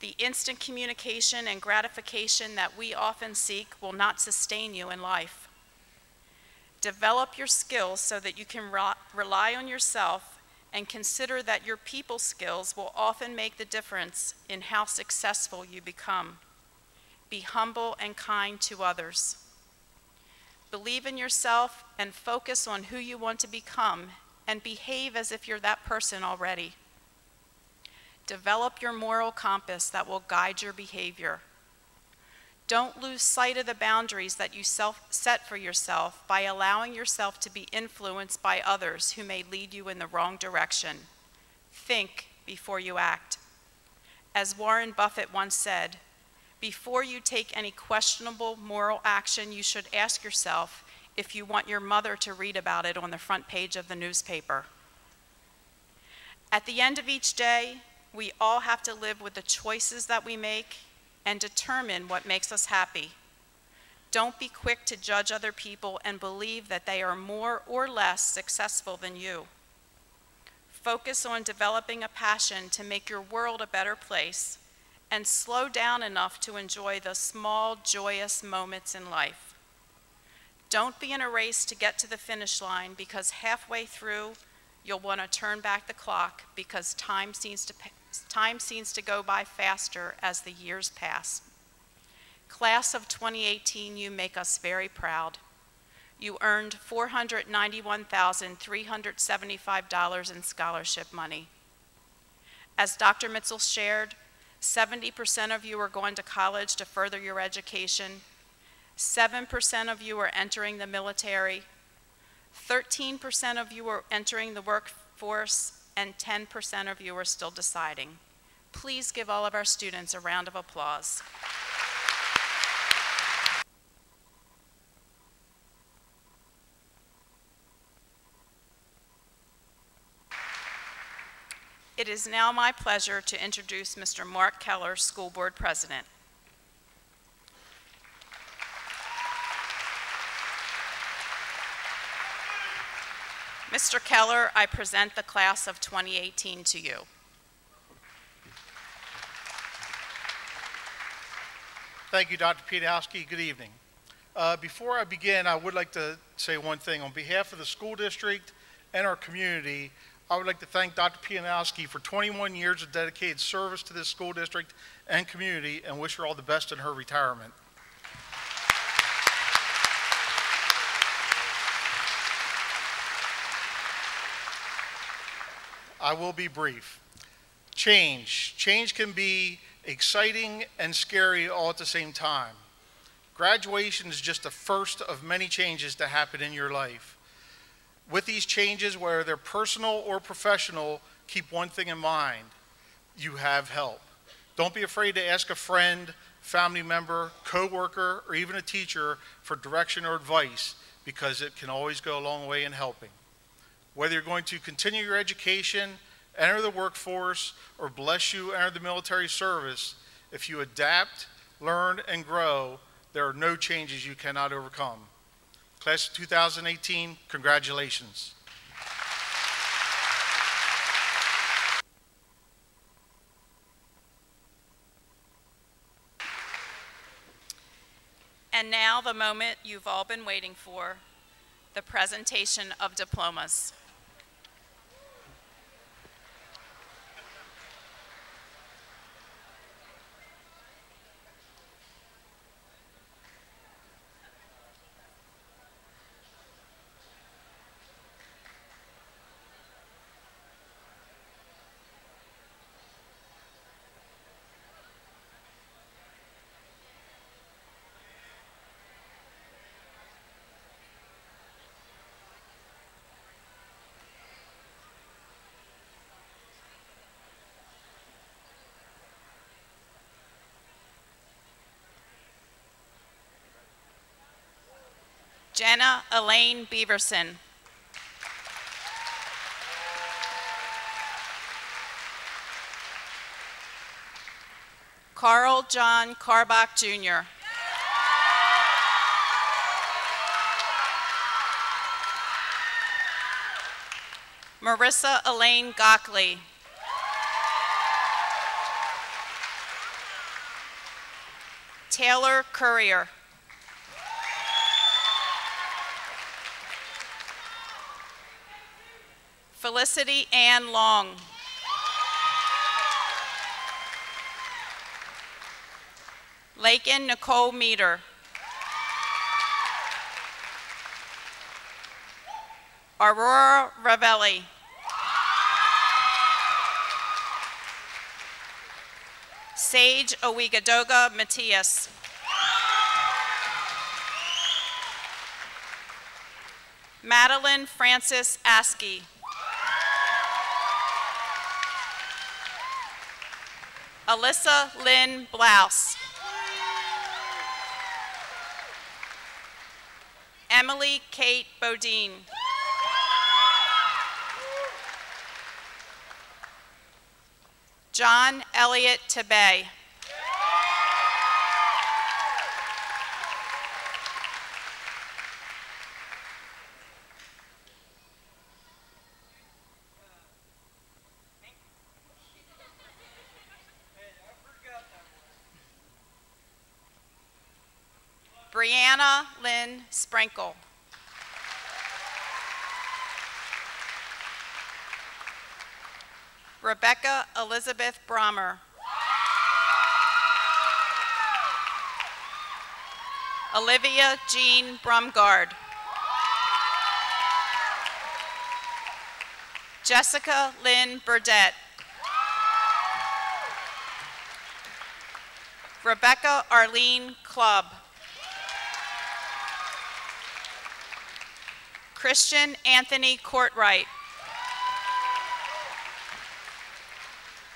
Speaker 10: The instant communication and gratification that we often seek will not sustain you in life. Develop your skills so that you can rely on yourself and consider that your people skills will often make the difference in how successful you become. Be humble and kind to others. Believe in yourself and focus on who you want to become and behave as if you're that person already. Develop your moral compass that will guide your behavior. Don't lose sight of the boundaries that you set for yourself by allowing yourself to be influenced by others who may lead you in the wrong direction. Think before you act. As Warren Buffett once said, before you take any questionable moral action, you should ask yourself if you want your mother to read about it on the front page of the newspaper. At the end of each day, we all have to live with the choices that we make and determine what makes us happy. Don't be quick to judge other people and believe that they are more or less successful than you. Focus on developing a passion to make your world a better place and slow down enough to enjoy the small, joyous moments in life. Don't be in a race to get to the finish line because halfway through, you'll want to turn back the clock because time seems to go by faster as the years pass. Class of 2018, you make us very proud. You earned $491,375 in scholarship money. As Dr. Mitchell shared, 70% of you are going to college to further your education. 7% of you are entering the military. 13% of you are entering the workforce, and 10% of you are still deciding. Please give all of our students a round of applause. It is now my pleasure to introduce Mr. Mark Keller, School Board President. Mr. Keller, I present the class of 2018 to you.
Speaker 11: Thank you, Dr. Pianowski. Good evening. Before I begin, I would like to say one thing. On behalf of the school district and our community, I would like to thank Dr. Pianowski for 21 years of dedicated service to this school district and community, and wish her all the best in her retirement. I will be brief. Change. Change can be exciting and scary all at the same time. Graduation is just the first of many changes to happen in your life. With these changes, whether they're personal or professional, keep one thing in mind: you have help. Don't be afraid to ask a friend, family member, coworker, or even a teacher for direction or advice, because it can always go a long way in helping. Whether you're going to continue your education, enter the workforce, or bless you, enter the military service, if you adapt, learn, and grow, there are no changes you cannot overcome. Class of 2018, congratulations.
Speaker 10: And now the moment you've all been waiting for, the presentation of diplomas. Jenna Elaine Beaverson. Carl John Carbach, Jr. Marissa Elaine Gockley. Taylor Courier. Felicity Ann Long. Lakin Nicole Meter. Aurora Ravelli. Sage Owigadoga Matias. Madeline Francis Askey. Alyssa Lynn Blouse. Emily Kate Bodine. John Elliott Tabay. Brianna Lynn Sprinkle. Rebecca Elizabeth Brommer. Olivia Jean Brumgard. Jessica Lynn Burdette. Rebecca Arlene Clubb. Christian Anthony Courtwright.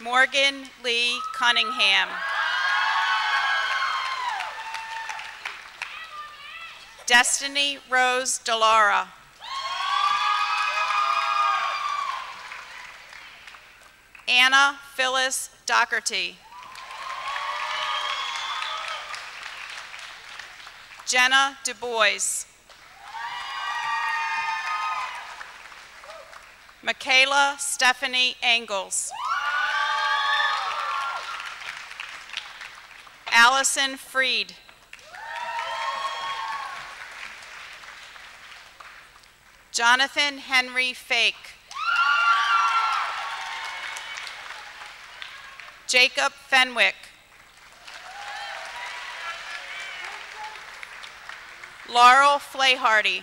Speaker 10: Morgan Lee Cunningham. Destiny Rose Delara. Hannah Phyllis Doherty. Jenna Du Bois. Michaela Stephanie Engels. Allison Freed. Jonathan Henry Fake. Jacob Fenwick. Laurel Flaharty.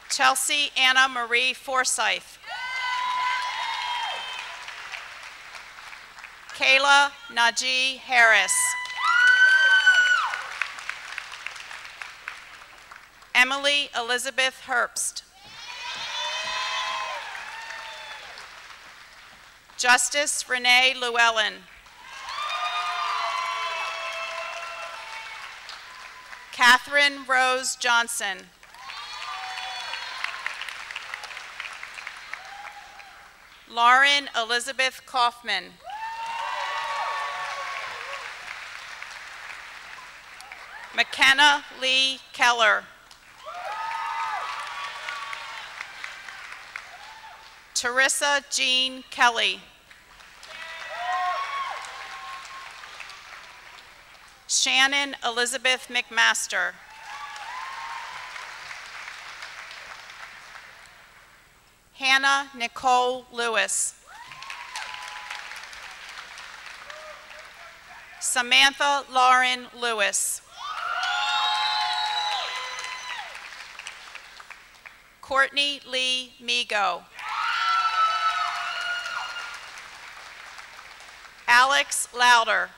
Speaker 10: Chelsea Anna Marie Forsyth. Kayla Najee Harris. Emily Elizabeth Herbst. Justice Renee Llewellyn. Catherine Rose Johnson. Lauren Elizabeth Kaufman. McKenna Lee Keller. Teresa Jean Kelly. Shannon Elizabeth McMaster. Hannah Nicole Lewis. Samantha Lauren Lewis. Courtney Lee Migo. Alex Louder.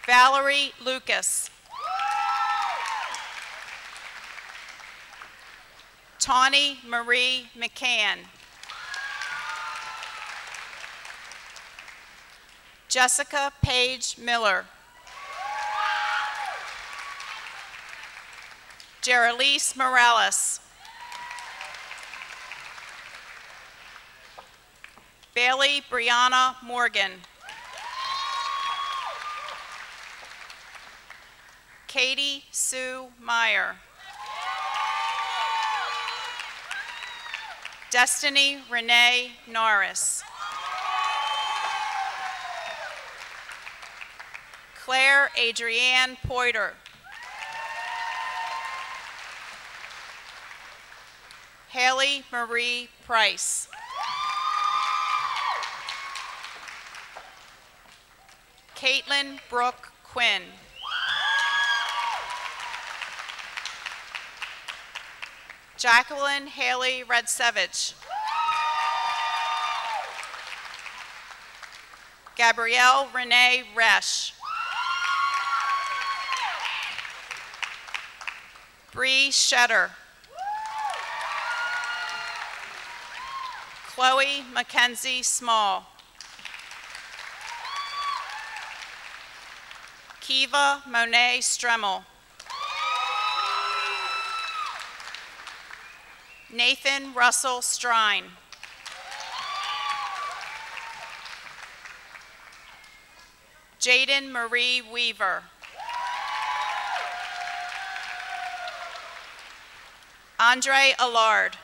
Speaker 10: Valerie Lucas. Tawny Marie McCann. Jessica Paige Miller. Jeralise Morales. Bailey Brianna Morgan. Katie Sue Meyer. Destiny Renee Norris. Claire Adrienne Poiter. Haley Marie Price. Caitlin Brooke Quinn. Jacqueline Haley Redsevich. Gabrielle Renee Resch. Bree Shetter. Chloe Mackenzie Small. Kiva Monet Stremmel. Nathan Russell Strine. Jaden Marie Weaver. Andre Allard.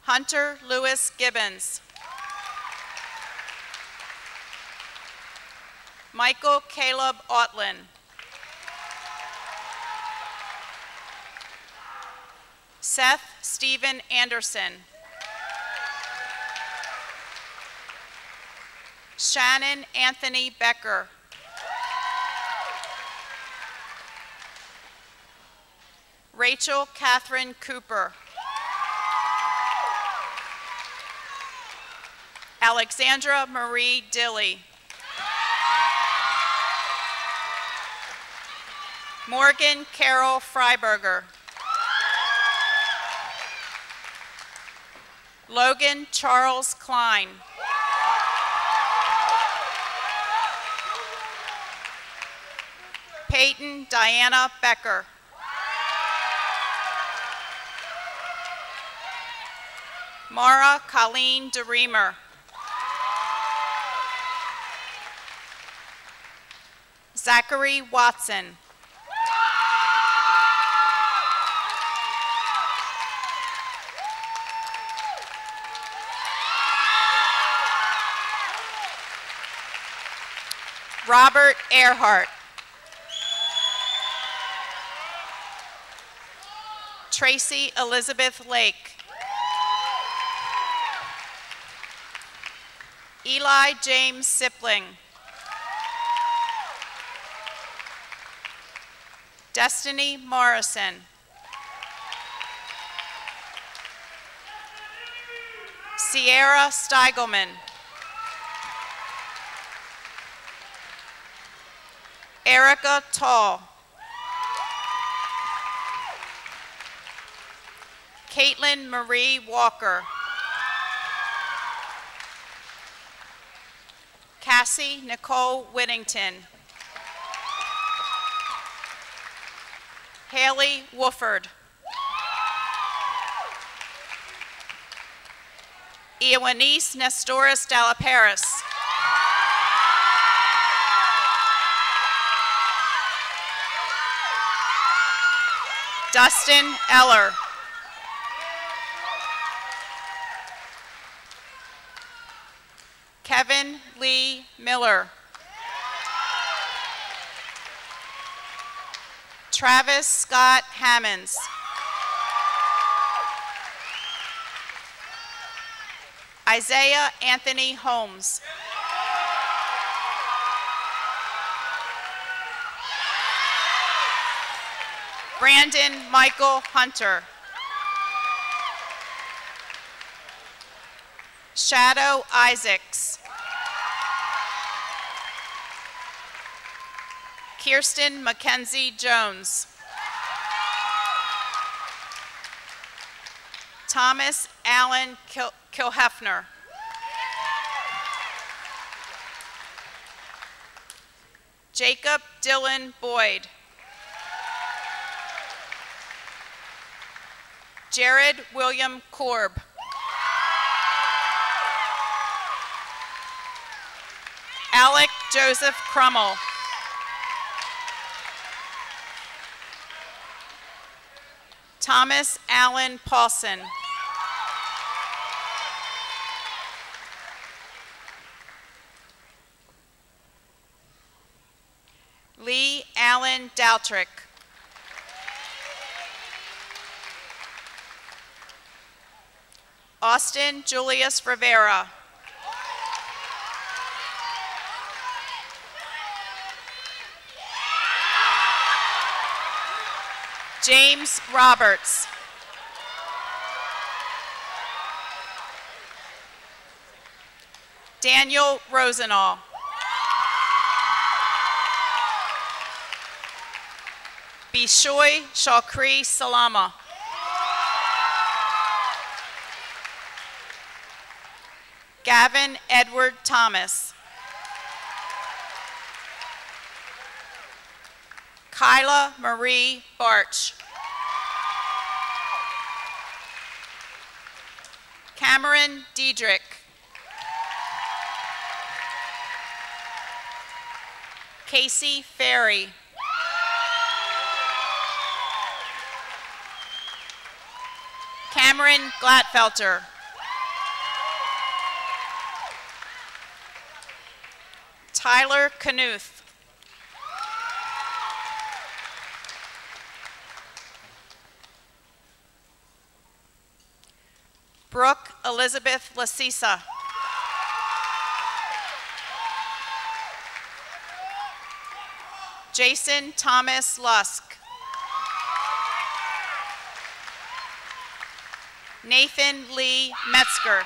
Speaker 10: Hunter Lewis Gibbons. Michael Caleb Otlin. Seth Stephen Anderson. Shannon Anthony Becker. Rachel Catherine Cooper. Alexandra Marie Dilly. Morgan Carol Freiberger. Logan Charles Klein. Peyton Diana Becker. Mara Colleen DeReamer. Zachary Watson. Robert Earhart. Tracy Elizabeth Lake. Eli James Sipling. Destiny Morrison. Sierra Steigelman. Erica Tall. Caitlin Marie Walker. Cassie Nicole Whittington. Haley Wooford. Ioannis Nestoris Dalaparis. Dustin Eller. Kevin Lee Miller. Travis Scott Hammonds. Isaiah Anthony Holmes. Brandon Michael Hunter. Shadow Isaacs. Kirsten Mackenzie Jones. Thomas Allen Kilhefner. Jacob Dylan Boyd. Jared William Korb. Alec Joseph Crummell. Thomas Allen Paulson. Lee Allen Daltrick. Austin Julius Rivera. James Roberts. Daniel Rosenall. Bishoy Shakri Salama. Gavin Edward Thomas. Kyla Marie Barch. Cameron Diedrich. Casey Ferry. Cameron Glatfelter. Tyler Knuth. Brooke Elizabeth Lasisa. Jason Thomas Lusk. Nathan Lee Metzger.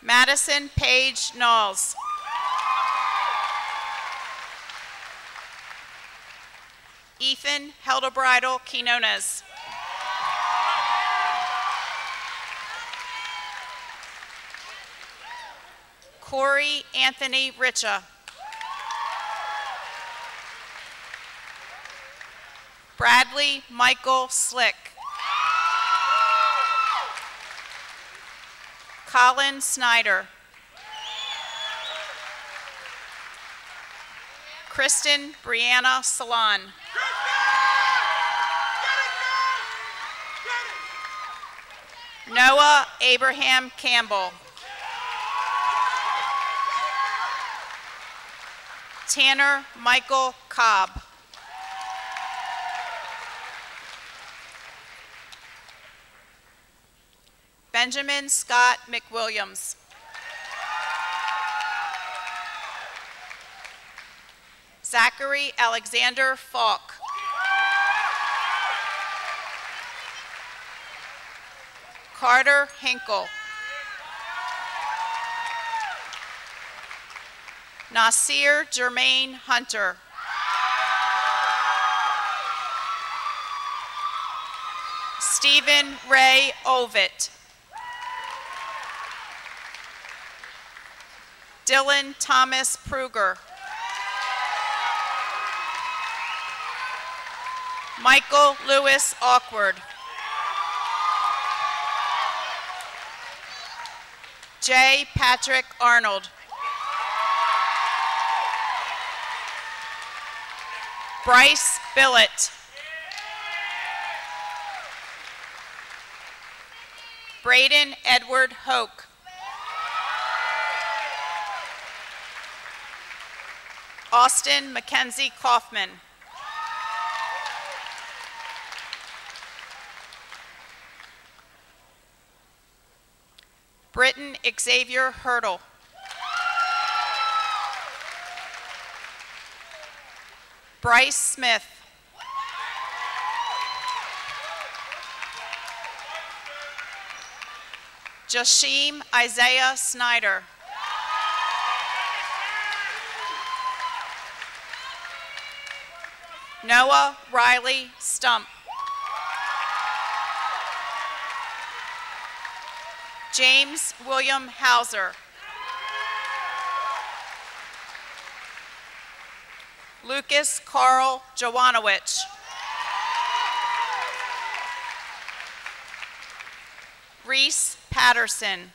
Speaker 10: Madison Paige Knowles. Ethan Heldebridal Quinones. Corey Anthony Richa. Bradley Michael Slick. Colin Snyder. Kristen Brianna Salon. Noah Abraham Campbell. Tanner Michael Cobb. Benjamin Scott McWilliams. Zachary Alexander Falk. Carter Hinkle. Nasir Jermaine Hunter. Stephen Ray Ovitt. Dylan Thomas Pruger. Michael Lewis Awkward. J. Patrick Arnold. Bryce Billett. Braden Edward Hoke. Austin Mackenzie Kaufman. Britton Xavier Hurdle. Bryce Smith. Jashim Isaiah Snyder. Noah Riley Stump. James William Hauser. Lucas Carl Jowanowicz. Reese Patterson.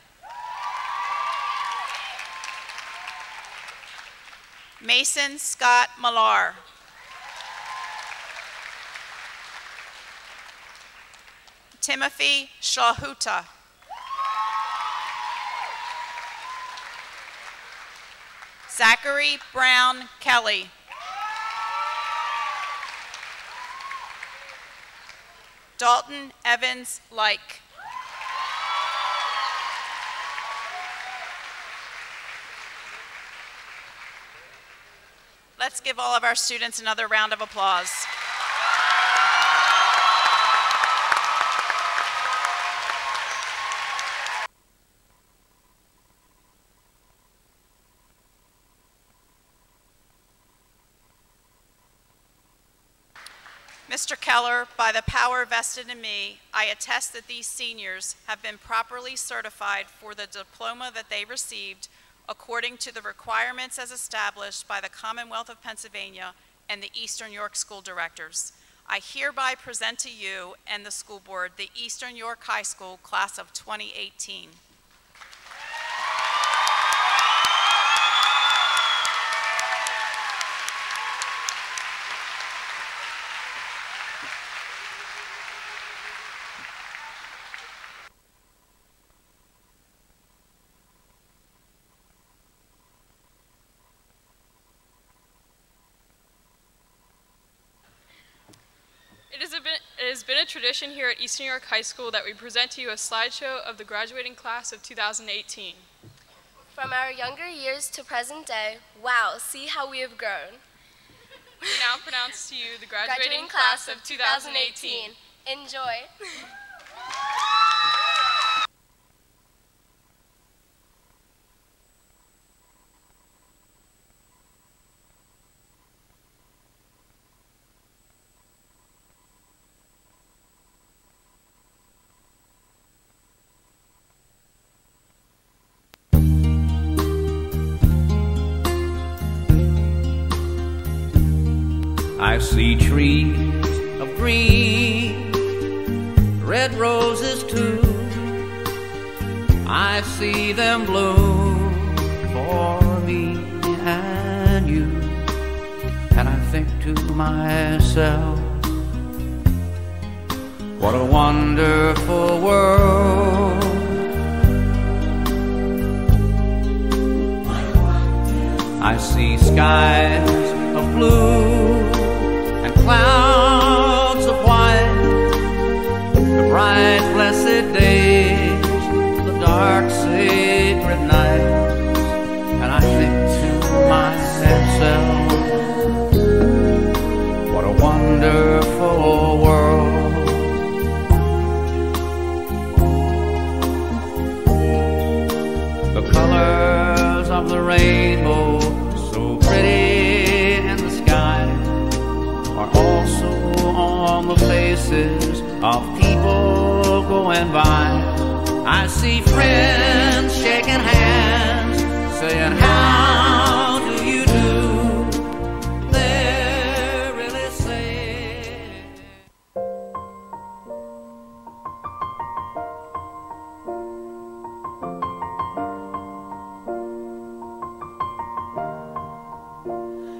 Speaker 10: Mason Scott Millar. Timothy Shahuta. Zachary Brown Kelly. Dalton Evans Like. Let's give all of our students another round of applause. Mr. Keller, by the power vested in me, I attest that these seniors have been properly certified for the diploma that they received according to the requirements as established by the Commonwealth of Pennsylvania and the Eastern York School Directors. I hereby present to you and the school board the Eastern York High School class of 2018.
Speaker 12: It has been a tradition here at Eastern York High School that we present to you a slideshow of the graduating class of 2018.
Speaker 13: From our younger years to present day, wow, see how we have grown.
Speaker 12: We now pronounce to you the graduating class of 2018.
Speaker 13: Enjoy.
Speaker 14: I see trees of green, red roses too. I see them bloom for me and you. And I think to myself, what a wonderful world. I see skies of blue and clouds of white, the bright blessed days, the dark sacred nights. And I think to myself, what a wonderful world. The colors of the rainbow, so pretty in the sky, are also on the faces of people going by. I see friends shaking hands, saying, how do you do? They're really saying.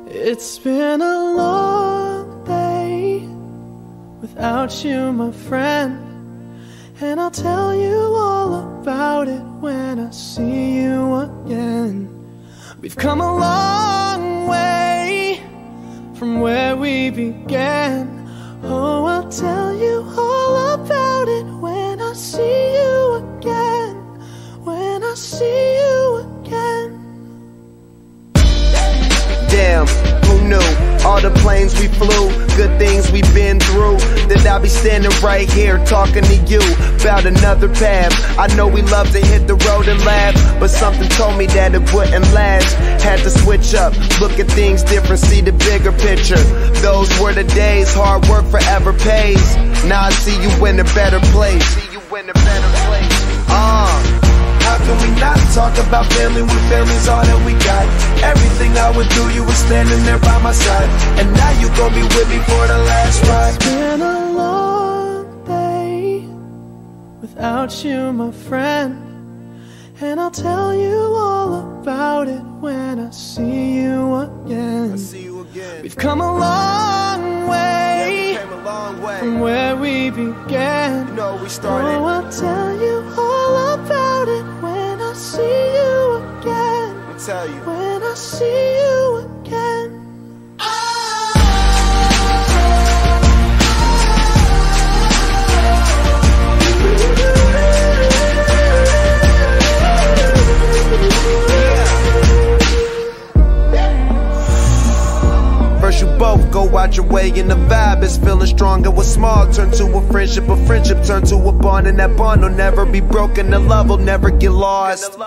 Speaker 4: It's been a long day without you, my friend, and I'll tell you all about it when I see you again. We've come a long way from where we began. Oh, I'll tell you all about it when I see you again. When I see you again.
Speaker 15: Damn, who knew? All the planes we flew, good things we've been through, that I'll be standing right here talking to you about another path. I know we love to hit the road and laugh, but something told me that it wouldn't last. Had to switch up, look at things different, see the bigger picture. Those were the days, hard work forever pays. Now I see you in a better place. See you in a better place. How can we not talk about family when family's all that we got? Everything I would do, you were standing there by my side, and now you gon' be with me for the last ride.
Speaker 4: It's been a long day without you, my friend, and I'll tell you all about it when I see you again. We've come a long way, from where we began.
Speaker 15: You know we started.
Speaker 4: Oh, I'll tell you all about it when I see you again.
Speaker 15: I'll tell you.
Speaker 4: When I see you again.
Speaker 15: First you both go out your way and the vibe is feeling strong. And what's small turn to a friendship turn to a bond, and that bond will never be broken. The love will never get lost.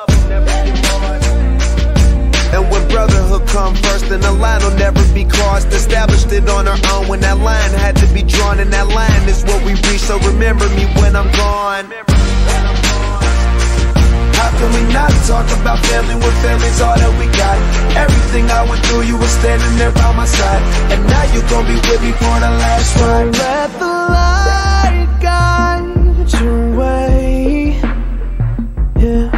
Speaker 15: And when brotherhood come first, then the line will never be crossed. Established it on our own when that line had to be drawn, and that line is what we reach. So remember me when I'm gone. How can we not talk about family when family's all that we got? Everything I went through, you were standing there by my side, and now you gon' be with me for the last ride.
Speaker 4: Let the light guide your way. Yeah.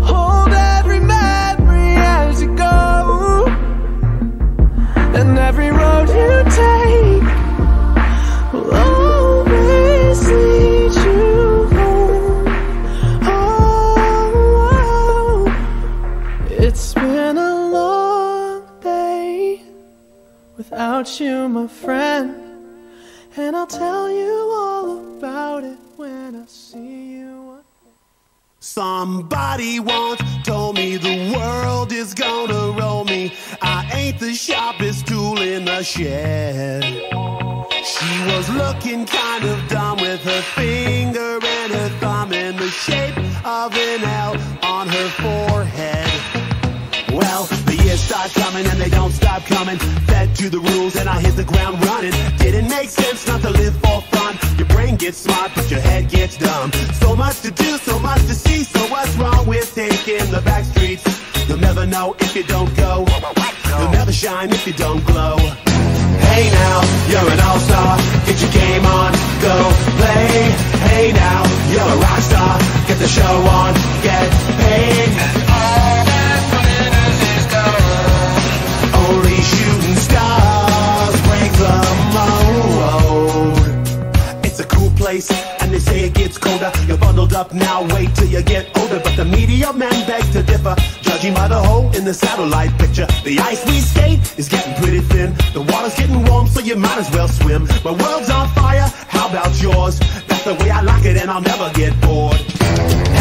Speaker 4: Hold every memory as you go, and every road you take will always lead you home. Oh, it's been a long day without you, my friend, and I'll tell you all about it when I see you.
Speaker 16: Somebody once told me the world is gonna roll me. I ain't the sharpest tool in the shed. She was looking kind of dumb with her finger and her thumb in the shape of an L on her forehead. Well, the years start coming and they don't stop coming. Fed to the rules and I hit the ground running. Didn't make sense not to live for fun. Your brain gets smart but your head gets dumb. So much to do, so much to see. So what's wrong with taking the back streets? You'll never know if you don't go. You'll never shine if you don't glow. Hey now, you're an all-star, get your game on, go play. Hey now, you're a rock star, get the show on, get paid. And all that glitters is gold. Only shooting stars break the mold. It's a cool place, and they say it gets colder. You're bundled up now, wait till you get older. But the media men beg to differ, judging by the hole in the satellite picture. The ice we skate is getting pretty thin. The water's getting warm, so you might as well swim. My world's on fire, how about yours? That's the way I like it, and I'll never get bored.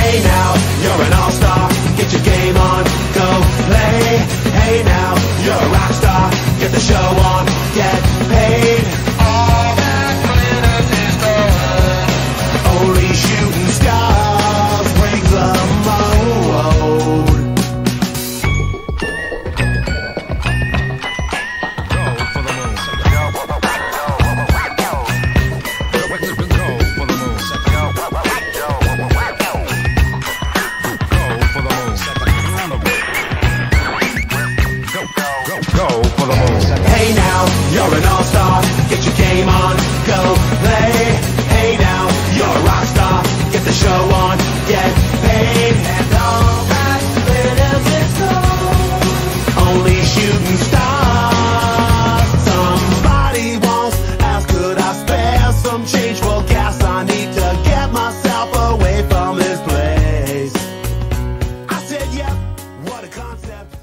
Speaker 16: Hey now, you're an all-star, get your game on, go play. Hey now, you're a rock star, get the show on, get paid. All that glitters is gold. Only shooting stars break the mold. Hey now, you're an all-star, get your game on, go play. Hey now, you're a rock star, get the show on, get paid. And all that glitters is gold. Only shooting stars. Somebody once asked, could I spare some change for gas? I need to get myself away from this place. I said, yep, what a concept.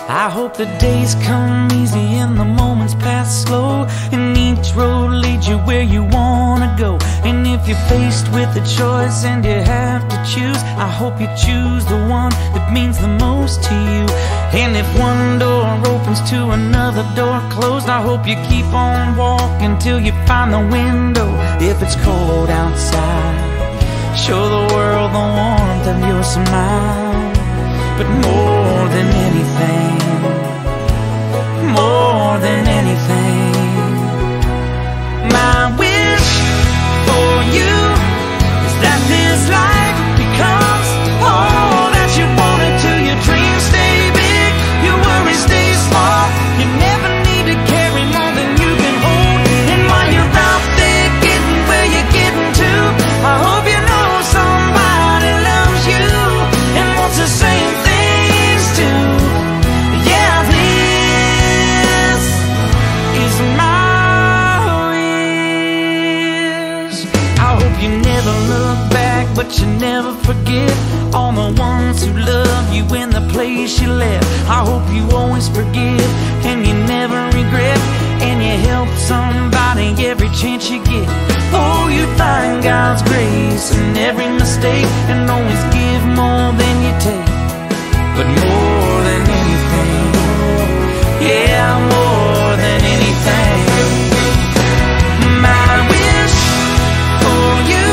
Speaker 17: I hope the days come easy and the moments pass slow, and each road leads you where you wanna go. And if you're faced with a choice and you have to choose, I hope you choose the one that means the most to you. And if one door opens to another door closed, I hope you keep on walking till you find the window. If it's cold outside, show the world the warmth of your smile. But more than anything, more than anything, my wish for you is that this life becomes all that you wanted to. Your dreams stay big, your worries stay small. You never need to carry more than you can hold. And while you're out there getting where you're getting to, I hope you know somebody loves you and wants the same things too. Yeah, this is my wish. I hope you never look back, but you never forget all the ones who love you in the place you left. I hope you always forgive and you never regret, and you help somebody every chance you get. Oh, you find God's grace in every mistake, and always give more than you take. But more than anything, yeah, more than anything, my wish for you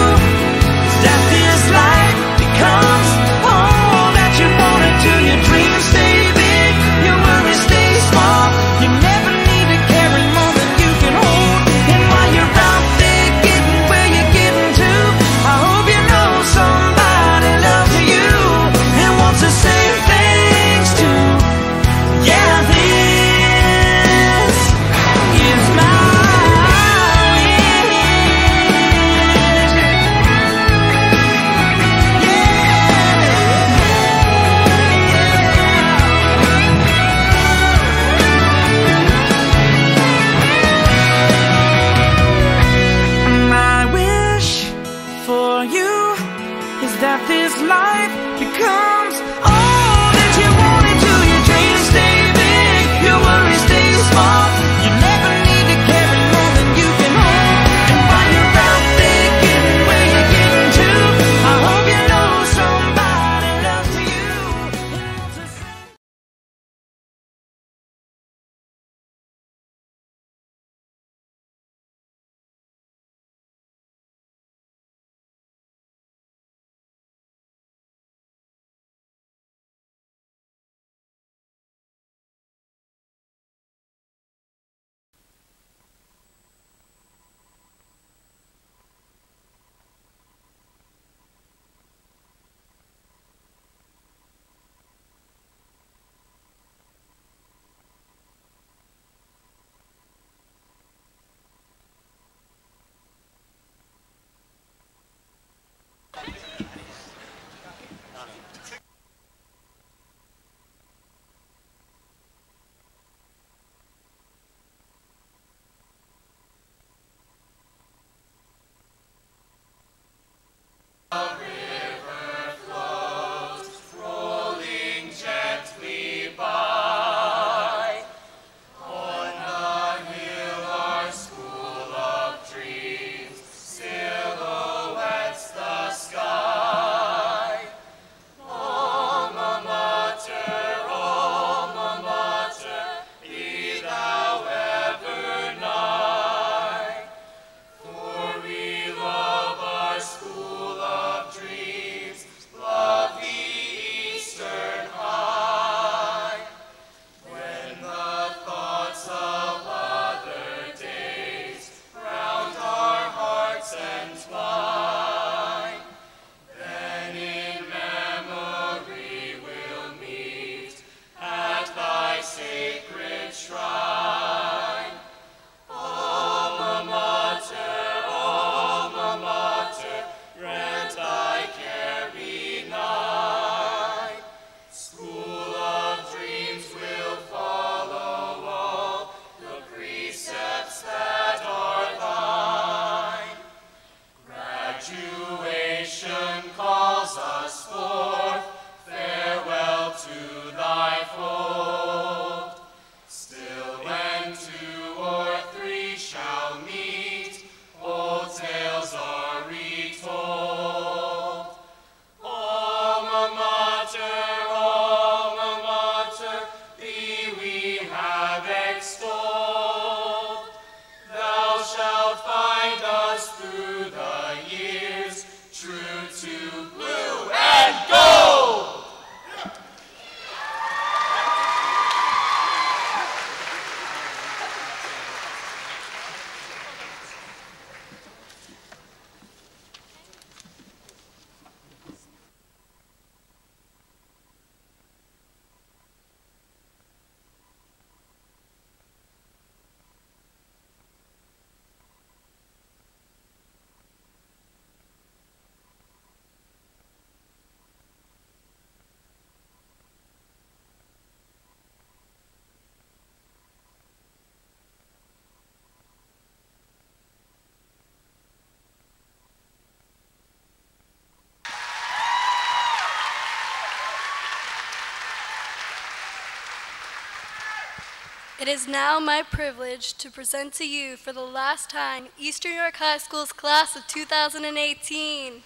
Speaker 17: is that this life becomes all that you wanted to. Your dreams stay big, your worries stay small. You never need to carry more than you can hold. And while you're out there getting where you're getting to, I hope you know somebody loves you and wants the same things too. Yeah, this is my my wish for you is that this life becomes all that you wanted to. Your dreams stay big, your worries stay small. You never need to carry more than you can hold. And while you're out there getting where you're getting to, I hope you know somebody loves you and wants the same.
Speaker 18: Graduation calls us forth, farewell to thy fold. Still when 2 or 3 shall meet, old tales are retold. Alma mater, thee we have extolled. Thou shalt find us through the years, true to blue and gold.
Speaker 3: It is now my privilege to present to you for the last time Eastern York High School's class of 2018.